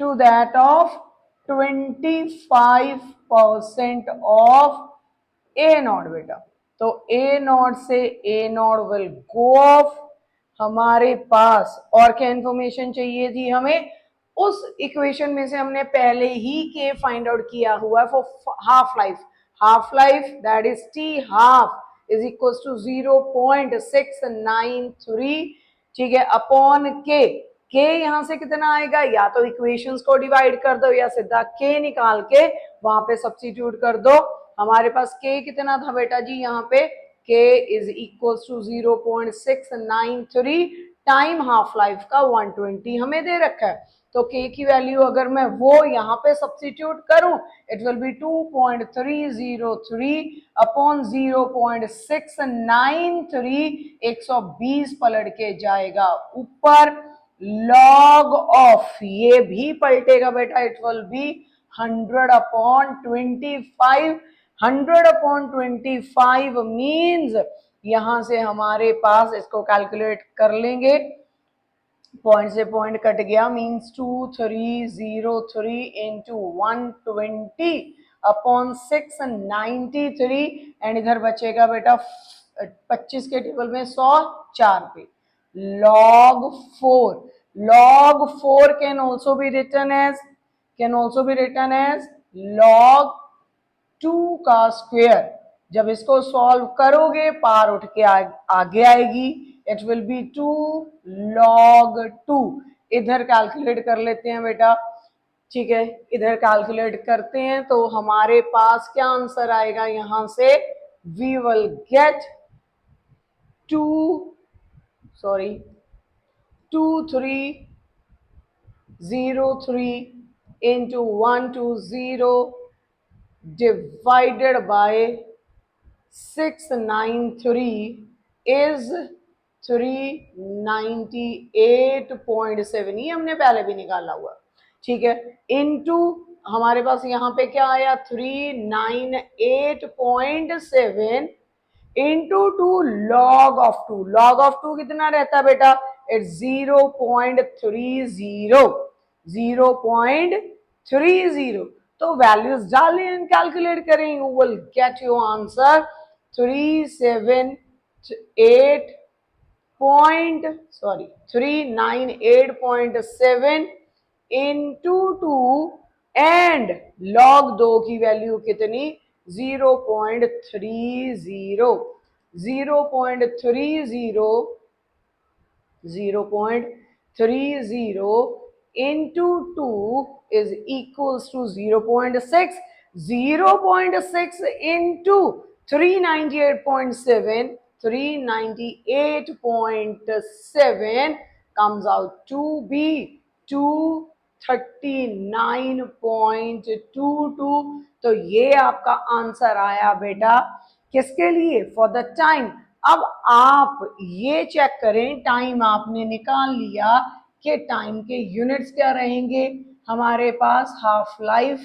to that of 25% of a naught बेटा। तो a naught से a naught will go off। हमारे पास और क्या इंफॉर्मेशन चाहिए थी हमें, उस इक्वेशन में से हमने पहले ही के फाइंड आउट किया हुआ है for half life. Half life that is T half is equal to 0.693, ठीक है, अपॉन के यहां से कितना आएगा, या तो इक्वेशंस को डिवाइड कर दो या सीधा के निकाल के वहां पे सब्स्टिट्यूट कर दो। हमारे पास के कितना था बेटा जी, यहाँ पे k is equal to 0.693 time half life का 120 हमें दे रखा है। तो k की वैल्यू अगर मैं वो यहाँ पे सब्स्टिट्यूट करूं, इट विल बी 2.303 अपॉन 0.693, 120 पलट के जाएगा ऊपर, लॉग ऑफ ये भी पलटेगा बेटा, it will B 100 upon 25। 100 upon 25 means यहां से हमारे पास, इसको कैलकुलेट कर लेंगे, पॉइंट से पॉइंट कट गया, मीन्स 2303 इंटू 120 अपॉन 693, एंड इधर बचेगा बेटा 25 के टेबल में 100 4 पे, log 4। log 4 can also be written as log 2 का स्क्वायर। जब इसको सॉल्व करोगे पार उठ के आगे आएगी, इट विल बी 2 log 2। इधर कैलकुलेट कर लेते हैं बेटा, ठीक है, इधर कैलकुलेट करते हैं तो हमारे पास क्या आंसर आएगा, यहां से we will get 2303 into 120 divided by 693 is 398.7, ये हमने पहले भी निकाला हुआ, ठीक है, इनटू हमारे पास यहाँ पे क्या आया 398.7 into 2 log of 2। log of 2 कितना रहता है बेटा, इट्स 0.30। तो वैल्यूज डालें एंड कैलकुलेट करें, you will get your answer 398.7 into 2 and log 2 की वैल्यू कितनी 0.30 into 2 is equals to 0.6 into 398.7 398.7 comes out to be 239.22। तो ये आपका आंसर आया बेटा, किसके लिए, फॉर द टाइम। अब आप ये चेक करें, टाइम आपने निकाल लिया कि टाइम के यूनिट्स क्या रहेंगे हमारे पास, हाफ लाइफ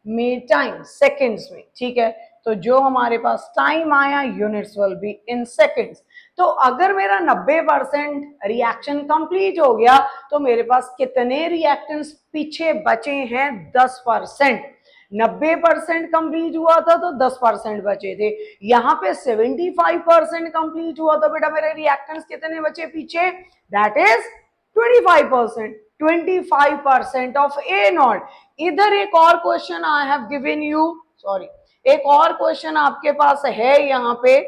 में टाइम सेकेंड्स में, ठीक है, तो जो हमारे पास टाइम आया units will be in seconds. तो अगर मेरा 90% रिएक्शन कंप्लीट हो गया तो मेरे पास कितने रिएक्टेंट्स पीछे बचे हैं, 10%। 90% कंप्लीट हुआ था तो 10% बचे थे, यहाँ पे 75% कंप्लीट हुआ तो बेटा मेरे रिएक्टेंट्स कितने बचे पीछे, that is 25%। 25% of A not. इधर एक और question I have given you, sorry, एक और क्वेश्चन आपके पास है यहाँ पे,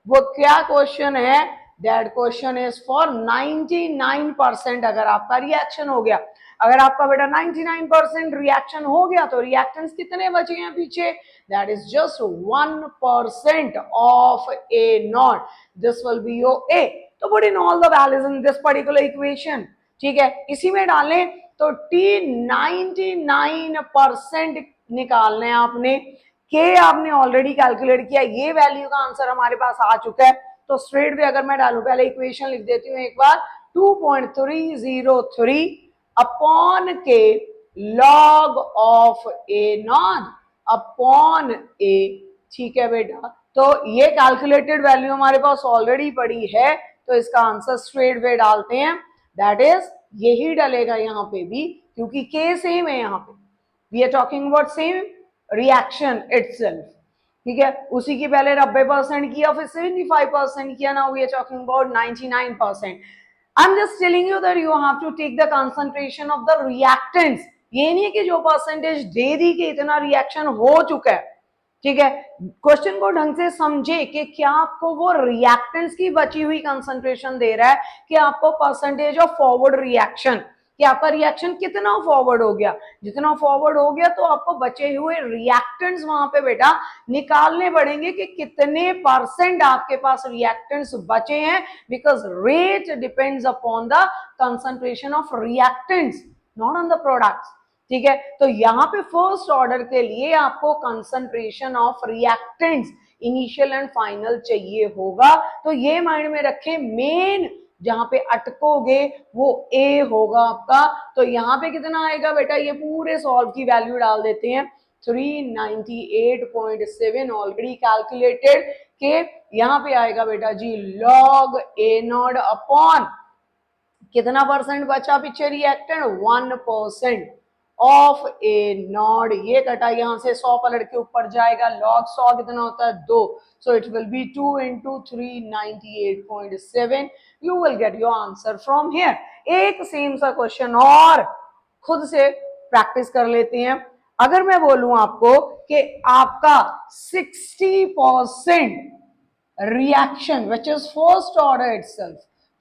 वो क्या क्वेश्चन है, दैट क्वेश्चन इज फॉर 99%। अगर आपका रिएक्शन हो गया, अगर आपका बेटा 99% रिएक्शन हो गया तो रिएक्टेंट्स कितने बचे हैं पीछे, that is just 1% of A naught, this will be your A. तो put in all the values in this particular equation, ठीक है, इसी में डालें तो टी 99% निकालना है आपने, के आपने ऑलरेडी कैलकुलेट किया, ये वैल्यू का आंसर हमारे पास आ चुका है। तो स्ट्रेट वे अगर मैं डालूं, पहले इक्वेशन लिख देती हूँ एक बार, 2.303 upon K log of A naught upon A, ठीक है बेटा। तो ये कैलकुलेटेड वैल्यू हमारे पास ऑलरेडी पड़ी है, तो इसका आंसर स्ट्रेट वे डालते हैं, दैट इज यही डलेगा यहाँ पे भी, क्योंकि के सेम है यहाँ पे, we are talking about same reaction itself, ठीक है। उसी की पहले 90% किया, फिर 75% किया, now we are talking about 99%. I'm just telling you that you have to take the concentration of the reactants. ये नहीं है कि जो परसेंटेज दे दी कि इतना रिएक्शन हो चुका है, ठीक है। क्वेश्चन को ढंग से समझे कि क्या आपको वो रिएक्टेंट्स की बची हुई कंसंट्रेशन दे रहा है कि आपको परसेंटेज ऑफ फॉरवर्ड रिएक्शन, कि आपका रिएक्शन कितना फॉरवर्ड हो गया। जितना फॉरवर्ड हो गया तो आपको बचे हुए रिएक्टेंट्स वहां पे बेटा निकालने पड़ेंगे कि कितने परसेंट आपके पास रिएक्टेंट्स बचे हैं, because rate depends upon the concentration of reactants, not on the products, ठीक है। तो यहाँ पे फर्स्ट ऑर्डर के लिए आपको concentration of reactants initial and final चाहिए होगा, तो ये माइंड में रखें, मेन जहां पे अटकोगे वो ए होगा आपका। तो यहाँ पे कितना आएगा बेटा, ये पूरे सॉल्व की वैल्यू डाल देते हैं, 398.7 ऑलरेडी कैलकुलेटेड, के यहाँ पे आएगा बेटा जी लॉग ए नॉट अपॉन कितना परसेंट बचा पीछे रिएक्टेंट, 1% ऑफ ए नॉट, ये कटा यहाँ से 100 पलट के ऊपर जाएगा, लॉग 100 कितना होता है 2, so it will be 2 into 398.7. you will get your answer from here. एक सेम सा क्वेश्चन और खुद से प्रैक्टिस कर लेते हैं। अगर मैं बोलूं आपको कि आपका 60% reaction which is first order itself,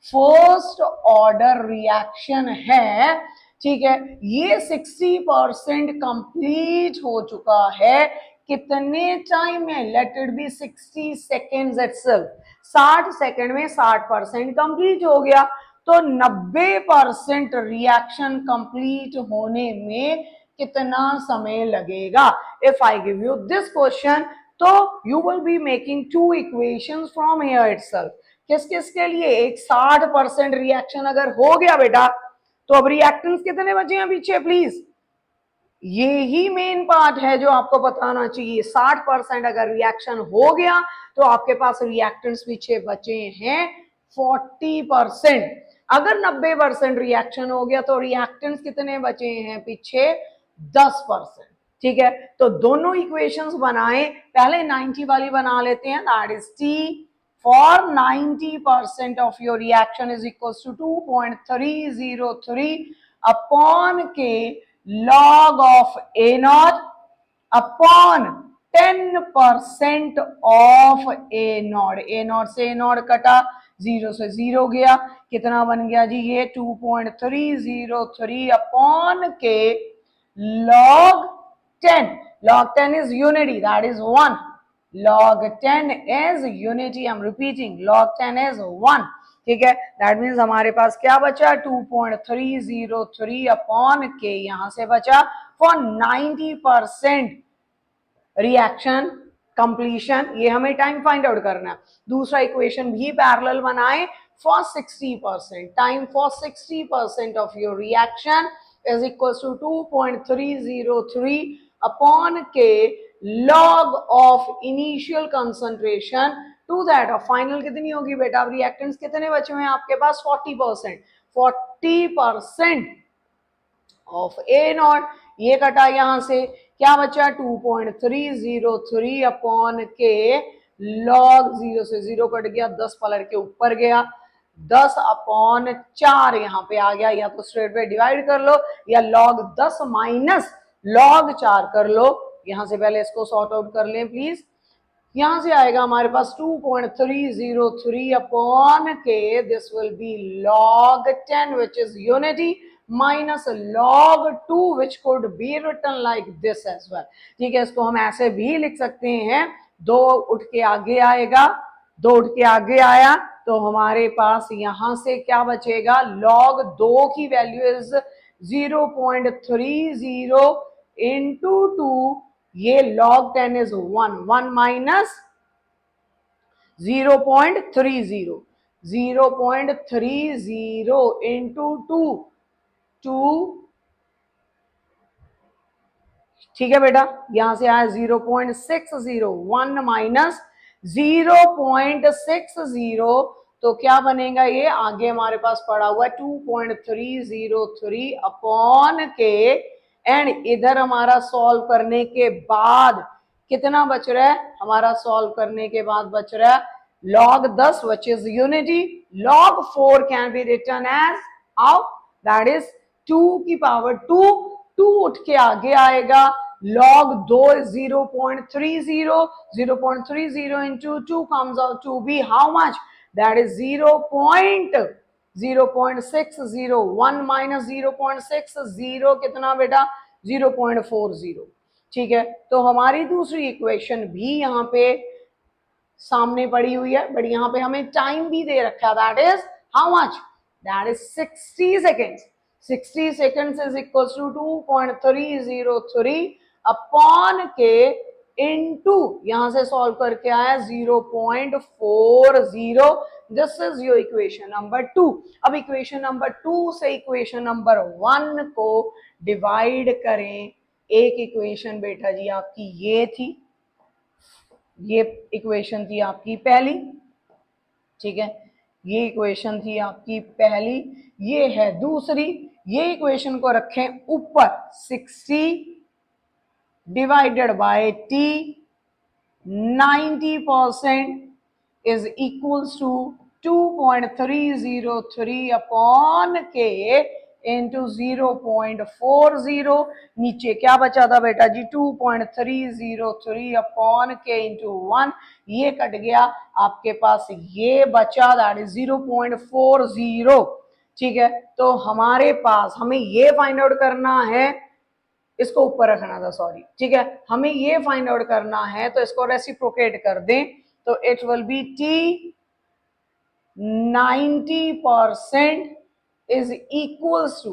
first order reaction है, ठीक है, ये 60% कंप्लीट हो चुका है, कितने टाइम में, let it be 60 seconds itself, 60 second में 60% कंप्लीट हो गया, तो 90% रिएक्शन कंप्लीट होने में कितना समय लगेगा। If I give you this question, तो you will be making two equations from here itself. किस किस के लिए, एक 60% रिएक्शन अगर हो गया बेटा, तो अब रिएक्टेंट्स कितने बचे हैं पीछे प्लीज, ये ही मेन पार्ट है जो आपको बताना चाहिए। 60% अगर रिएक्शन हो गया तो आपके पास रिएक्टेंट्स पीछे बचे हैं 40%। अगर 90% रिएक्शन हो गया तो रिएक्टेंट्स कितने बचे हैं पीछे, 10%, ठीक है। तो दोनों इक्वेशंस बनाए, पहले 90 वाली बना लेते हैं, that is T for 90% of your reaction is equals to 2.303 upon k log of A naught upon 10% of A naught. A naught से A naught कटा, 0 से 0 गया, कितना बन गया जी ये 2.303 upon k log 10. log 10 is unity, that is 1. log 10 is unity, I'm repeating, log 10 is 1, ठीक है। दैट मीन्स हमारे पास क्या बचा, 2.303 अपॉन के, यहां से बचा फॉर 90% रिएक्शन कंप्लीशन, ये हमें टाइम फाइंड आउट करना है। दूसरा इक्वेशन भी पैरेलल बनाए for 60%, time for 60% of your reaction is equal to 2.303 upon K log of initial concentration to that of final कितनी होगी बेटा, अब रिएक्टेंट्स कितने बचे हुए हैं आपके पास, 40%, 40% ऑफ ए नॉट, ये कटा यहां से, क्या बचा 2.303 अपॉन के लॉग 0 से 0 कट गया, 10 पलट के ऊपर गया, 10 अपॉन 4 यहाँ पे आ गया, या तो स्ट्रेट पे डिवाइड कर लो या लॉग 10 माइनस लॉग 4 कर लो। यहां से पहले इसको सॉर्ट आउट कर लें प्लीज, यहां से आएगा हमारे पास 2.303 अपॉन के, this will B log 10 which is unity minus log 2 which could be written like this as well, ठीक है। इसको हम ऐसे भी लिख सकते हैं, 2 उठ के आगे आएगा, 2 उठ के आगे आया तो हमारे पास यहां से क्या बचेगा, log 2 की वैल्यू इज 0.30 into 2, ये log 10 is 1, 1 minus 0.30, 0.30 into 2, 2, ठीक है बेटा, यहां से आया 0.60, 1 माइनस 0.60, तो क्या बनेगा ये, आगे हमारे पास पड़ा हुआ है 2.303 अपॉन के, एंड इधर हमारा सॉल्व करने के बाद कितना बच रहा है, हमारा सॉल्व करने के बाद बच रहा है log 10 which is unity, log 4 can be written as how, that is 2 की पावर 2, 2 उठ के आगे आएगा, log 2 is 0.30, 0.30 into 2 comes out to be how much, that is 0.601 minus 0.60 कितना बेटा, 0.40। ठीक है, तो हमारी दूसरी इक्वेशन भी यहाँ पे सामने पड़ी हुई है, बट यहाँ पे हमें टाइम भी दे रखा है, that is how much, that is 60 seconds. 60 seconds is equal to 2.303 upon K into, यहां से सॉल्व करके आया 0.40। This is your equation number 2। अब इक्वेशन नंबर 2 से इक्वेशन नंबर 1 को डिवाइड करें। एक इक्वेशन बेटा जी आपकी ये थी, ये इक्वेशन थी आपकी पहली, ठीक है, ये इक्वेशन थी आपकी पहली, ये है दूसरी। ये इक्वेशन को रखें ऊपर, 60 divided by t, 90% is equals to 2.303 upon K into 0.40। नीचे क्या बचा था बेटा जी, 2.303 अपॉन के इंटू 1, ये कट गया, आपके पास ये बचा, दैट इज 0.40। ठीक है, तो हमारे पास हमें ये फाइंड आउट करना है, इसको ऊपर रखना था, सॉरी, ठीक है, हमें ये फाइंड आउट करना है, तो इसको रेसिप्रोकेट कर दें, तो it will be t 90% is equals to,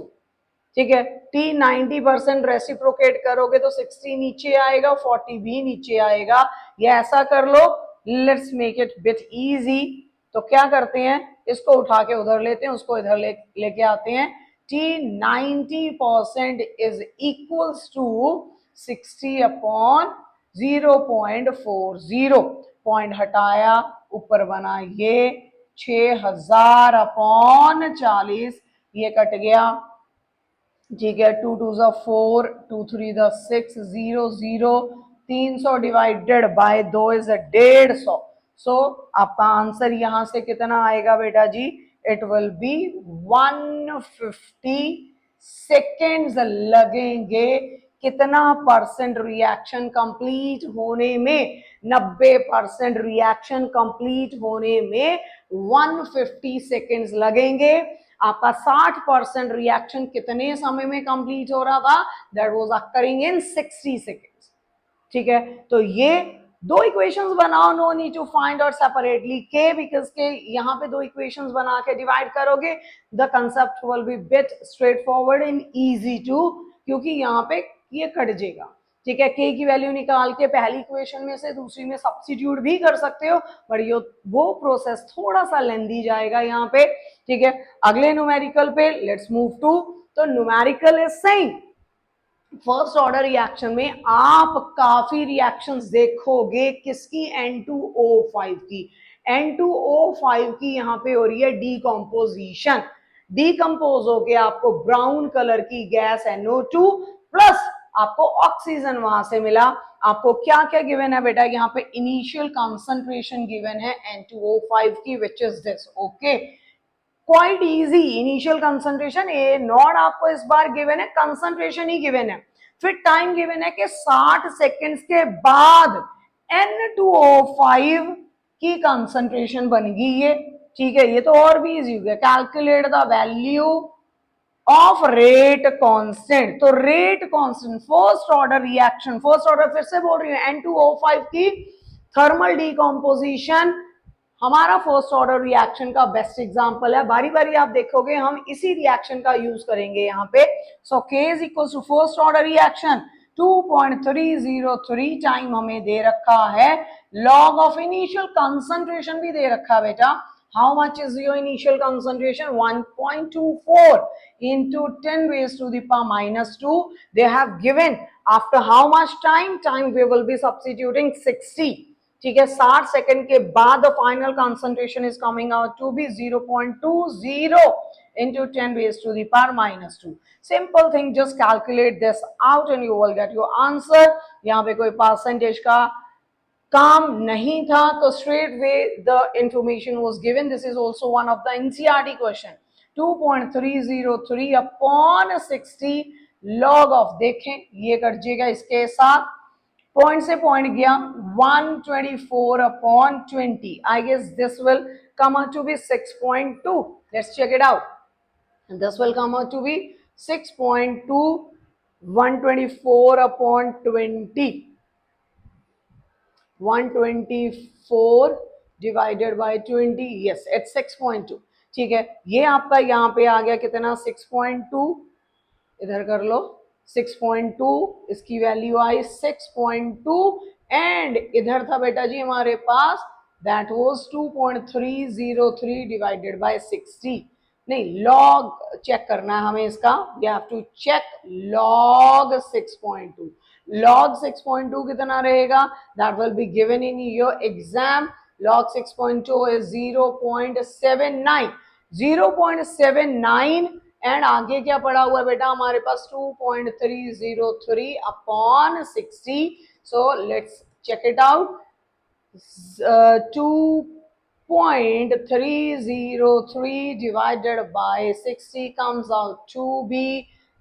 ठीक है, t 90% रेसिप्रोकेट करोगे तो 60 नीचे आएगा, 40 भी नीचे आएगा। ये ऐसा कर लो, let's make it bit easy. तो क्या करते हैं, इसको उठा के उधर लेते हैं, उसको इधर लेके आते हैं। t 90% is equals to 60 upon 0.40। Point हटाया, ऊपर बना ये 6000 अपॉन 40, ये कट गया, ठीक है, 2 2 4, 2 3 6, 0 0, 300 डिवाइडेड बाय 2 इज 150। सो आपका आंसर यहां से कितना आएगा बेटा जी, इट विल बी 150 सेकेंड्स लगेंगे। कितना परसेंट रिएक्शन कंप्लीट होने में, 90% रिएक्शन कंप्लीट होने में 150 सेकेंड्स लगेंगे। आपका 60% रिएक्शन कितने समय में कंप्लीट हो रहा था, that was occurring in 60 seconds. ठीक है, तो ये दो इक्वेशंस बनाओ, no need to find out separately K, because के यहाँ पे दो इक्वेशंस बना के डिवाइड करोगे, the concept will be bit straightforward in easy to, क्योंकि यहाँ पे ये कट जाएगा। ठीक है, के की वैल्यू निकाल के पहली इक्वेशन में से दूसरी में सब्स्टिट्यूट भी कर सकते हो, बट ये वो प्रोसेस थोड़ा सा लेंदी जाएगा यहाँ पे। ठीक है, अगले न्यूमेरिकल पे लेट्स मूव टू। तो numerical is same, first order reaction में आप काफी रिएक्शंस देखोगे, किसकी, N2O5 की। N2O5 की यहाँ पे हो रही है डीकम्पोजिशन। डीकम्पोज हो गया, आपको ब्राउन कलर की गैस NO2 प्लस आपको ऑक्सीजन वहां से मिला। आपको क्या क्या गिवन है बेटा, यहाँ पे इनिशियल कंसंट्रेशन गिवन है N2O5 की, which is this. Okay, quite easy, initial concentration A not आपको इस बार गिवन है, कंसंट्रेशन ही गिवन है। फिर टाइम गिवन है कि 60 सेकेंड्स के बाद N2O5 की कंसंट्रेशन बनेगी ये। ठीक है, ये तो और भी इजी हो गया, calculate the value of rate constant. तो rate constant first order reaction, first order फिर से बोल रही हूं, N2O5 की थर्मल डीकम्पोजिशन हमारा फर्स्ट ऑर्डर रिएक्शन का बेस्ट एग्जांपल है। बारी बारी आप देखोगे हम इसी रिएक्शन का यूज करेंगे यहाँ पे। So K is equal to first order reaction 2.303 time हमें दे रखा है, लॉग ऑफ इनिशियल कंसंट्रेशन भी दे रखा है बेटा। How much is your initial concentration? 1.24 into 10 raised to the power minus 2. They have given after how much time? Time we will be substituting 60. ठीक है, 60 सेकंड के बाद final concentration is coming out to be 0.20 into 10 raised to the power minus 2. Simple thing, just calculate this out and you will get your answer. यहाँ पे कोई percentage का काम नहीं था, तो straight way the information was given. This is also one of the NCERT question. 2.303 upon 60 log of, देखें ये कर जाएगा इसके साथ, पॉइंट से पॉइंट गया 124 upon 20. I guess this will come out to be 6.2. Let's check it out. This will come out to be 6.2. 124 upon 20. 124 divided by 20. Yes, it's 6.2. ठीक है, ये आपका यहाँ पे आ गया कितना, 6.2. इधर कर लो 6.2, इसकी वैल्यू आई 6.2 एंड इधर था बेटा जी हमारे पास दैट वाज 2.303 डिवाइडेड बाय 60. नहीं, लॉग चेक करना है हमें इसका, we have to check log 6.2. Log 6.2 कितना रहेगा, that will be given in your exam. Log 6.2 is 0.79. 0.79 and आगे क्या पड़ा हुआ है बेटा हमारे पास 2.303 अपॉन 60. So let's check it out. 2.303 divided by 60 comes out to be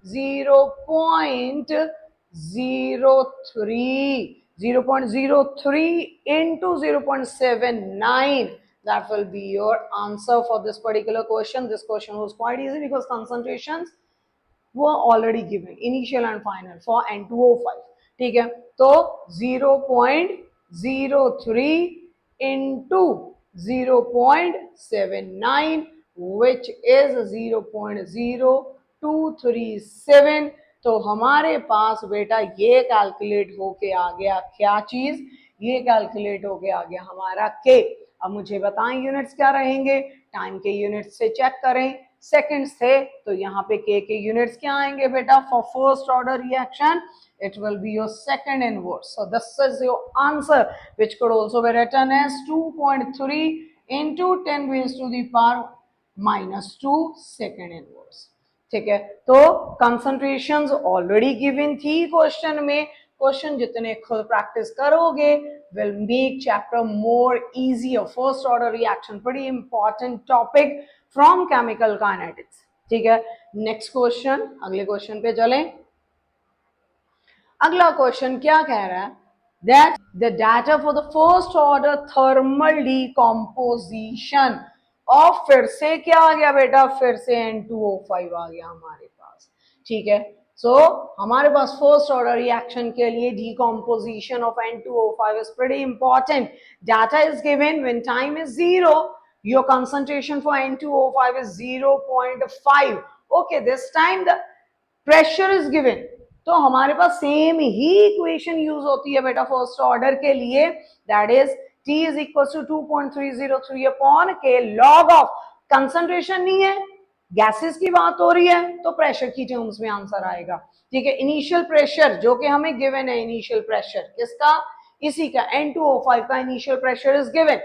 0.03. 0.03 into 0.79. That will be your answer for this particular question. This question was quite easy because concentrations were already given, initial and final for N2O5. ठीक है, तो 0.03 into 0.79 which is 0.0237. तो हमारे पास बेटा ये calculate होके आ गया क्या चीज, ये कैलकुलेट होके आ गया हमारा के. अब मुझे बताएं यूनिट्स क्या रहेंगे, टाइम के यूनिट्स से चेक करें, सेकंड्स थे तो यहाँ पे के यूनिट्स क्या आएंगे बेटा, for first order reaction it will be your second inverse. So this is your answer which could also be written as 2.3 into 10 raised to the power minus 2 second inverse. ठीक है, तो कंसंट्रेशंस ऑलरेडी गिवन थी question में. Question जितने खुद practice करोगे will make chapter more easier. First order reaction बड़ी important topic from chemical kinetics. ठीक है, नेक्स्ट क्वेश्चन, अगले क्वेश्चन पे चलें. अगला क्वेश्चन क्या कह रहा है, that the data for the first order thermal decomposition of, फिर से क्या आ गया बेटा, फिर से N2O5 आ गया हमारे पास. ठीक है, सो हमारे पास फर्स्ट ऑर्डर रिएक्शन के लिए decomposition of N2O5 is pretty important. Data is given when time is 0, your concentration for N2O5 is 0.5. Okay, this time the pressure is given. तो हमारे पास सेम ही इक्वेशन यूज होती है बेटा फर्स्ट ऑर्डर के लिए, that is T is equals to 2.303 upon K log of, concentration नहीं है, gases की बात हो रही है तो प्रेशर की टर्म्स में आंसर आएगा. ठीक है, इनिशियल प्रेशर जो कि हमें गिवन है, इनिशियल प्रेशर किसका, इसी का N2O5 का इनिशियल प्रेशर इज गिवन.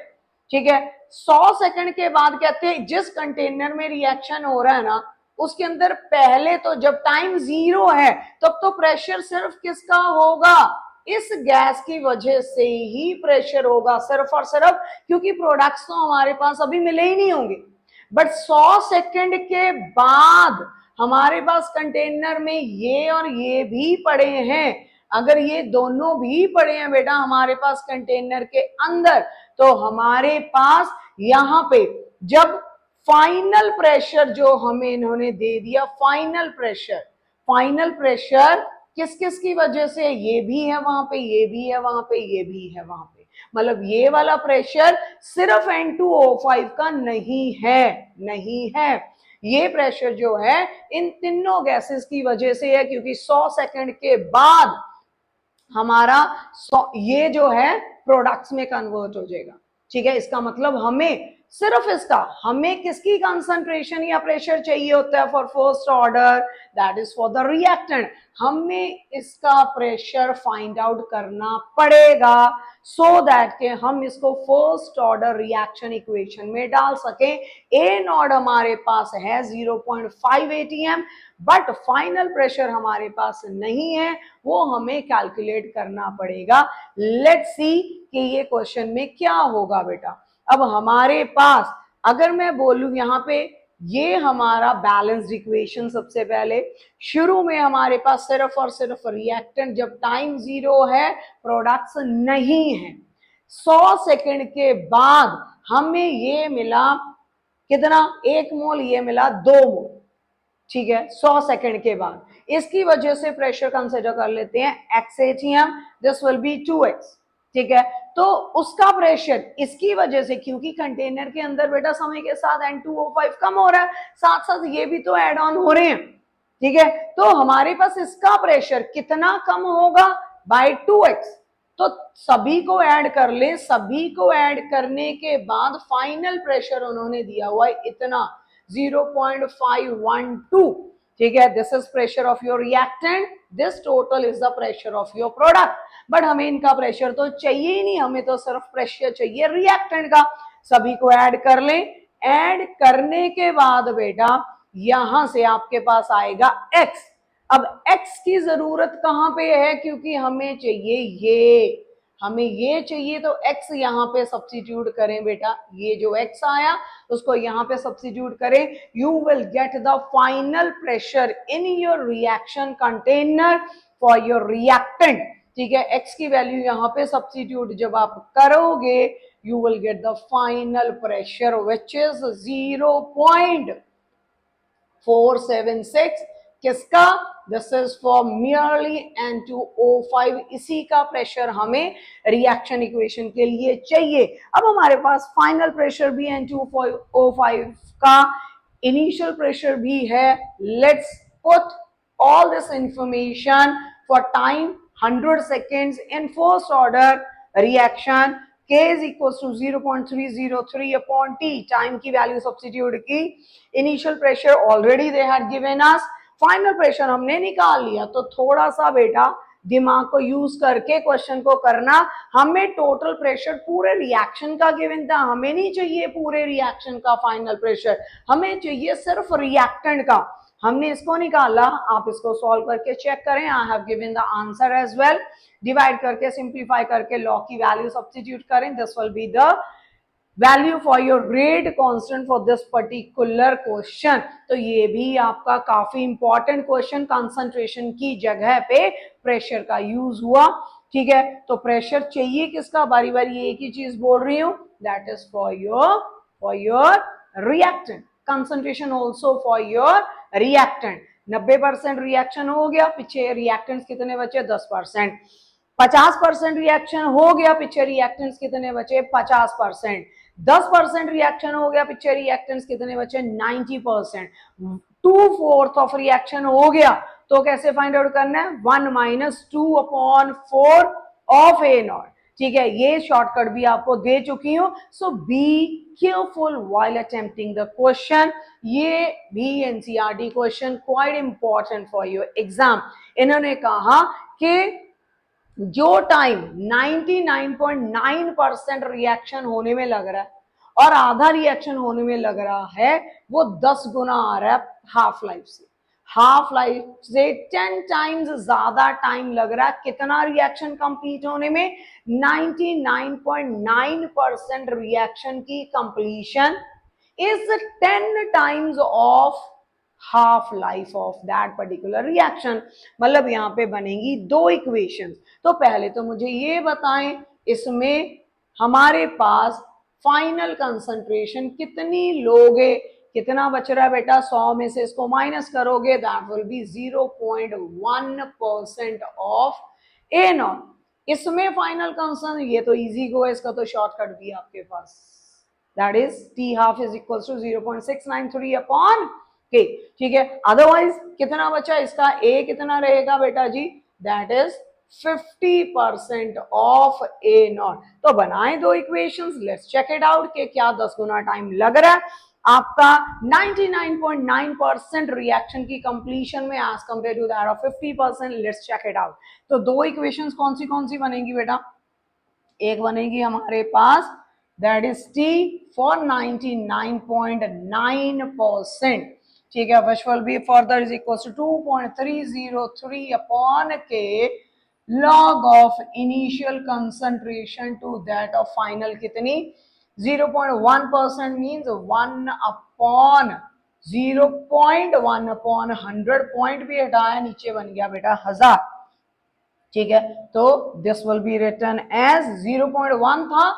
ठीक है, 100 सेकंड के बाद कहते हैं जिस कंटेनर में रिएक्शन हो रहा है ना उसके अंदर पहले तो जब टाइम 0 है तब तो प्रेशर सिर्फ किसका होगा, इस गैस की वजह से ही प्रेशर होगा, सिर्फ और सिर्फ क्योंकि प्रोडक्ट्स तो हमारे पास अभी मिले ही नहीं होंगे. बट 100 सेकंड के बाद हमारे पास कंटेनर में ये और ये भी पड़े हैं. अगर ये दोनों भी पड़े हैं बेटा हमारे पास कंटेनर के अंदर, तो हमारे पास यहाँ पे जब फाइनल प्रेशर जो हमें इन्होंने दे दिया, फाइनल प्रेशर किस किस की वजह से, ये भी है वहां पे, ये भी है वहां पे, ये भी है वहां पे, मतलब ये वाला प्रेशर सिर्फ N2O5 का नहीं है. ये प्रेशर जो है इन तीनों गैसेस की वजह से है, क्योंकि 100 सेकंड के बाद हमारा ये जो है प्रोडक्ट्स में कन्वर्ट हो जाएगा. ठीक है, इसका मतलब हमें सिर्फ इसका हमें किसकी कंसंट्रेशन या प्रेशर चाहिए होता है for first order, that is for the reactant. हमें इसका प्रेशर फाइंड आउट करना पड़ेगा सो दैट के हम इसको फर्स्ट ऑर्डर रिएक्शन इक्वेशन में डाल सकें। ए नॉट हमारे पास है 0.5 atm, बट फाइनल प्रेशर हमारे पास नहीं है, वो हमें कैलकुलेट करना पड़ेगा। लेट्स सी कि ये क्वेश्चन में क्या होगा बेटा। अब हमारे पास अगर मैं बोलूं यहाँ पे ये हमारा बैलेंस्ड इक्वेशन, सबसे पहले शुरू में हमारे पास सिर्फ और सिर्फ रिएक्टेंट जब टाइम 0 है, प्रोडक्ट्स नहीं है। 100 सेकंड के बाद हमें ये मिला कितना, 1 मोल, ये मिला 2 मोल, ठीक है, 100 सेकंड के बाद। इसकी वजह से प्रेशर कंसिडर कर लेते हैं x atm, this will B 2x, ठीक है। तो उसका प्रेशर इसकी वजह से, क्योंकि कंटेनर के अंदर बेटा समय के साथ N2O5 कम हो रहा है, साथ साथ ये भी तो ऐड ऑन हो रहे हैं, ठीक है। तो हमारे पास इसका प्रेशर कितना कम होगा, बाय 2x। तो सभी को ऐड कर ले, सभी को ऐड करने के बाद फाइनल प्रेशर उन्होंने दिया हुआ है इतना 0.512, ठीक है। This is pressure of your reactant, this total is the pressure of your product. But हमें इनका प्रेशर तो चाहिए ही नहीं, हमें तो सिर्फ प्रेशर चाहिए रिएक्टेंट का। सभी को ऐड कर लें, ऐड करने के बाद बेटा यहां से आपके पास आएगा x। अब x की जरूरत कहां पे है, क्योंकि हमें चाहिए हमें ये चाहिए, तो x यहाँ पे सब्स्टिट्यूट करें बेटा। ये जो x आया उसको यहाँ पे सब्स्टिट्यूट करें, you will get the final pressure in your reaction container for your reactant, ठीक है। x की वैल्यू यहाँ पे सब्स्टिट्यूट जब आप करोगे, you will get the final pressure which is 0.476। किसका, this is for merely N2O5, इसी का प्रेशर हमें रिएक्शन इक्वेशन के लिए चाहिए। अब हमारे पास फाइनल प्रेशर भी N2O5 का, इनिशियल प्रेशर भी है। Let's put all this information for time 100 seconds in first order reaction, K is equals to 0.303 upon T, time की वैल्यू सब्स्टिट्यूट की, initial pressure already they had given us, final pressure हमने निकाल लिया। तो थोड़ा सा बेटा दिमाग को यूज करके क्वेश्चन को करना। हमें टोटल प्रेशर पूरे रिएक्शन का गिवन था, हमें नहीं चाहिए पूरे रिएक्शन का फाइनल प्रेशर, हमें चाहिए सिर्फ रिएक्टेंट का। हमने इसको निकाला, आप इसको सॉल्व करके चेक करें, I have given the answer as well. Divide करके सिंप्लीफाई करके लॉ की वैल्यू सब्स्टिट्यूट करें, this will be the value for your rate constant for this particular question. तो ये भी आपका काफी इंपॉर्टेंट क्वेश्चन, कंसंट्रेशन की जगह पे प्रेशर का यूज हुआ, ठीक है। तो प्रेशर चाहिए किसका, बारी बारी एक ही चीज बोल रही हूं, that is for your reactant, concentration also for your reactant. 90% reaction हो गया, पीछे रिएक्टेंट्स कितने बचे, 10%। 50% रिएक्शन हो गया, पीछे रिएक्टेंट्स कितने बचे, 50%। 10% रिएक्शन हो गया, पीछे रिएक्टेंट्स कितने बचे, 90%। 2/4 ऑफ रिएक्शन हो गया, तो कैसे फाइंड आउट करना है, 1 - 2/4 ऑफ ए नॉट, ठीक है। ये शॉर्टकट भी आपको दे चुकी हूं। So be careful while attempting the question. ये भी NCERT question, quite important for your exam. इन्होंने कहा कि जो टाइम 99.9% रिएक्शन होने में लग रहा है और आधा रिएक्शन होने में लग रहा है, वो 10 गुना आ रहा है हाफ लाइफ से। हाफ लाइफ से 10 टाइम्स ज्यादा टाइम लग रहा है कितना रिएक्शन कंप्लीट होने में, 99.9% रिएक्शन की completion is 10 times of half life of that particular reaction. मतलब यहाँ पे बनेगी 2 इक्वेशन। तो पहले तो मुझे ये बताएं, इसमें हमारे पास फाइनल कंसंट्रेशन कितनी लोगे, कितना बच रहा है बेटा, 100 में से इसको माइनस करोगे, that will B 0.1% of A not. इसमें फाइनल कंसंट्रेशन, ये तो इजी गो है, इसका तो शॉर्टकट भी आपके पास, that is T half is equal to 0.693 upon K, ठीक है। अदरवाइज कितना बचा इसका, A कितना रहेगा बेटा जी, that is 50% of A naught. तो बनाएं दो equations, let's check it out कि क्या 10 गुना टाइम लग रहा है आपका 99.9% रिएक्शन की कंप्लीशन में as compare to that of 50%। Let's check it out. तो दो इक्वेशंस कौन सी बनेगी बेटा? एक बनेगी हमारे पास दैट इज टी फॉर 99.9%, ठीक है, which will be further is equal to 2.303 upon K log of initial concentration to that of final कितनी 0.1% means 1 upon 0.1 upon 100 पॉइंट भी हटाया नीचे बन गया बेटा 1000, ठीक है। तो this will be written as 0.1 था,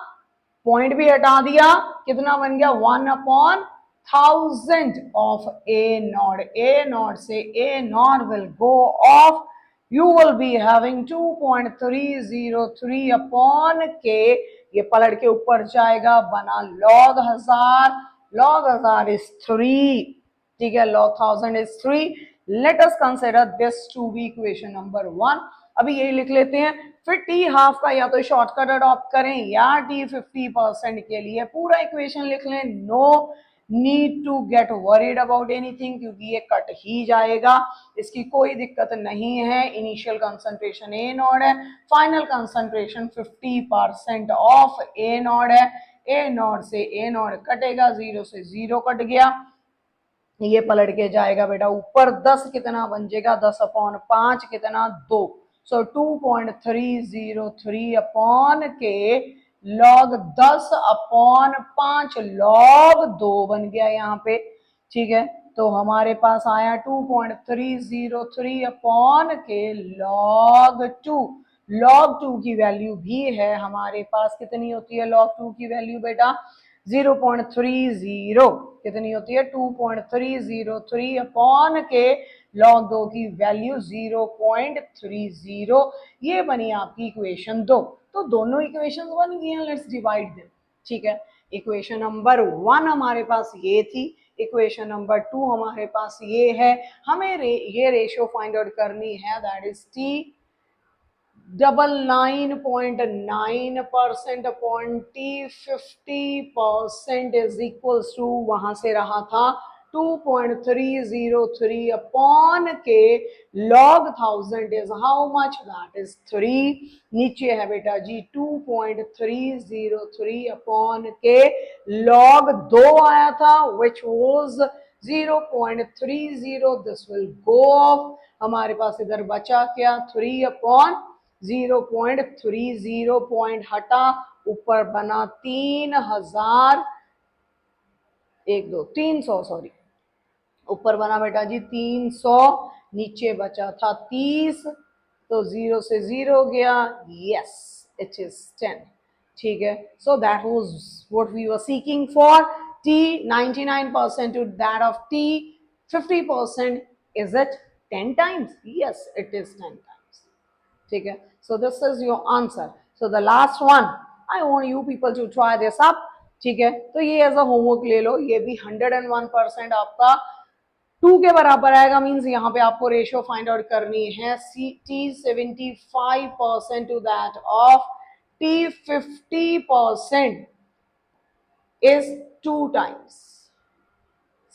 पॉइंट भी हटा दिया, कितना बन गया 1 upon 1000 of A naught. A naught से ए not will go off, you will be having 2.303 upon K, ये पलट के ऊपर जाएगा, बना log 1000, log 1000 is 3, ठीक है, log 1000 is 3। let us consider this to be equation number 1। अभी यही लिख लेते हैं, फिर टी हाफ का या तो शॉर्टकट अडॉप्ट करें या टी 50% के लिए पूरा इक्वेशन लिख लें। No need to get worried about anything, क्योंकि ये कट ही जाएगा, इसकी कोई दिक्कत नहीं है। इनिशियल कंसंट्रेशन ए नॉट है, final concentration 50% of A not है। ए नॉट से ए नॉट कटेगा, 0 से 0 कट गया, ये पलट के जाएगा बेटा ऊपर, 10 कितना बन जाएगा 10 अपॉन 5 कितना 2, सो 2.303 upon K log 10 upon 5 log 2 बन गया यहाँ पे, ठीक है। तो हमारे पास आया 2.303 अपॉन के लॉग 2। लॉग 2 की वैल्यू भी है हमारे पास, कितनी होती है लॉग 2 की वैल्यू बेटा 0.30, कितनी होती है 2.303 अपॉन के लॉग 2 की वैल्यू 0.30। ये बनी आपकी इक्वेशन 2। तो दोनों इक्वेशन बन गई हैं, लेट्स डिवाइड देम, ठीक है। इक्वेशन नंबर 1 हमारे पास ये थी, इक्वेशन नंबर 2 हमारे पास ये है। हमें ये रेशियो फाइंड आउट करनी है, that is T 99.9% upon T 50% is equals to, वहां से रहा था 2.303 upon K log 1000 is how much, that is 3। नीचे है बेटा जी 2.303 अपॉन के लॉग 2 आया था which was 0.30, this will go of, हमारे पास इधर बचा क्या 3 अपॉन 0.30 पॉइंट हटा, ऊपर बना 3000, 300, सॉरी, ऊपर बना बेटा जी 300, नीचे बचा था 30, तो 0 से 0 गया, यस इट इज 10, ठीक है। So that was what we were seeking for T 99% to that of T 50%, is it 10 times? Yes it is 10 times, ठीक है। So this is your answer. So the last one I want you people to try this up, ठीक है। तो ये as a homework ले लो, ये भी 101% आपका 2 के बराबर आएगा, मींस यहाँ पे आपको रेशियो फाइंड आउट करनी है T 75% to that of T 50% is 2 times.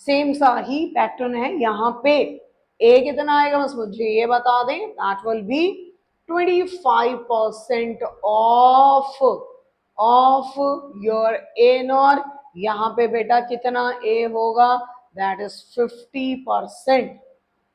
Same सा ही पैटर्न है यहाँ पे, ए कितना आएगा बस मुझे ये बता दें, that will B 25% of your A not. यहाँ पे बेटा कितना ए होगा, that is 50%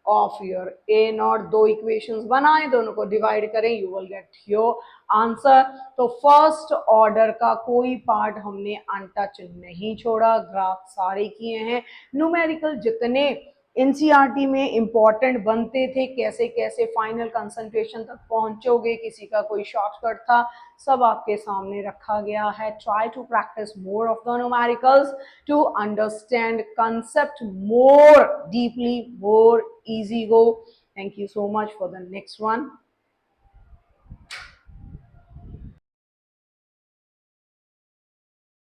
of your A not. दो इक्वेशंस बनाए, दोनों को डिवाइड करें, you will get your answer. तो फर्स्ट ऑर्डर का कोई पार्ट हमने अनटच नहीं छोड़ा, ग्राफ सारे किए हैं। न्यूमेरिकल जितने एनसीईआरटी में इंपॉर्टेंट बनते थे, कैसे कैसे फाइनल कंसंट्रेशन तक पहुंचोगे, किसी का कोई शॉर्टकट था, सब आपके सामने रखा गया है। Try to practice more of the numericals to understand concept more deeply, more easy go. Thank you so much for the next one.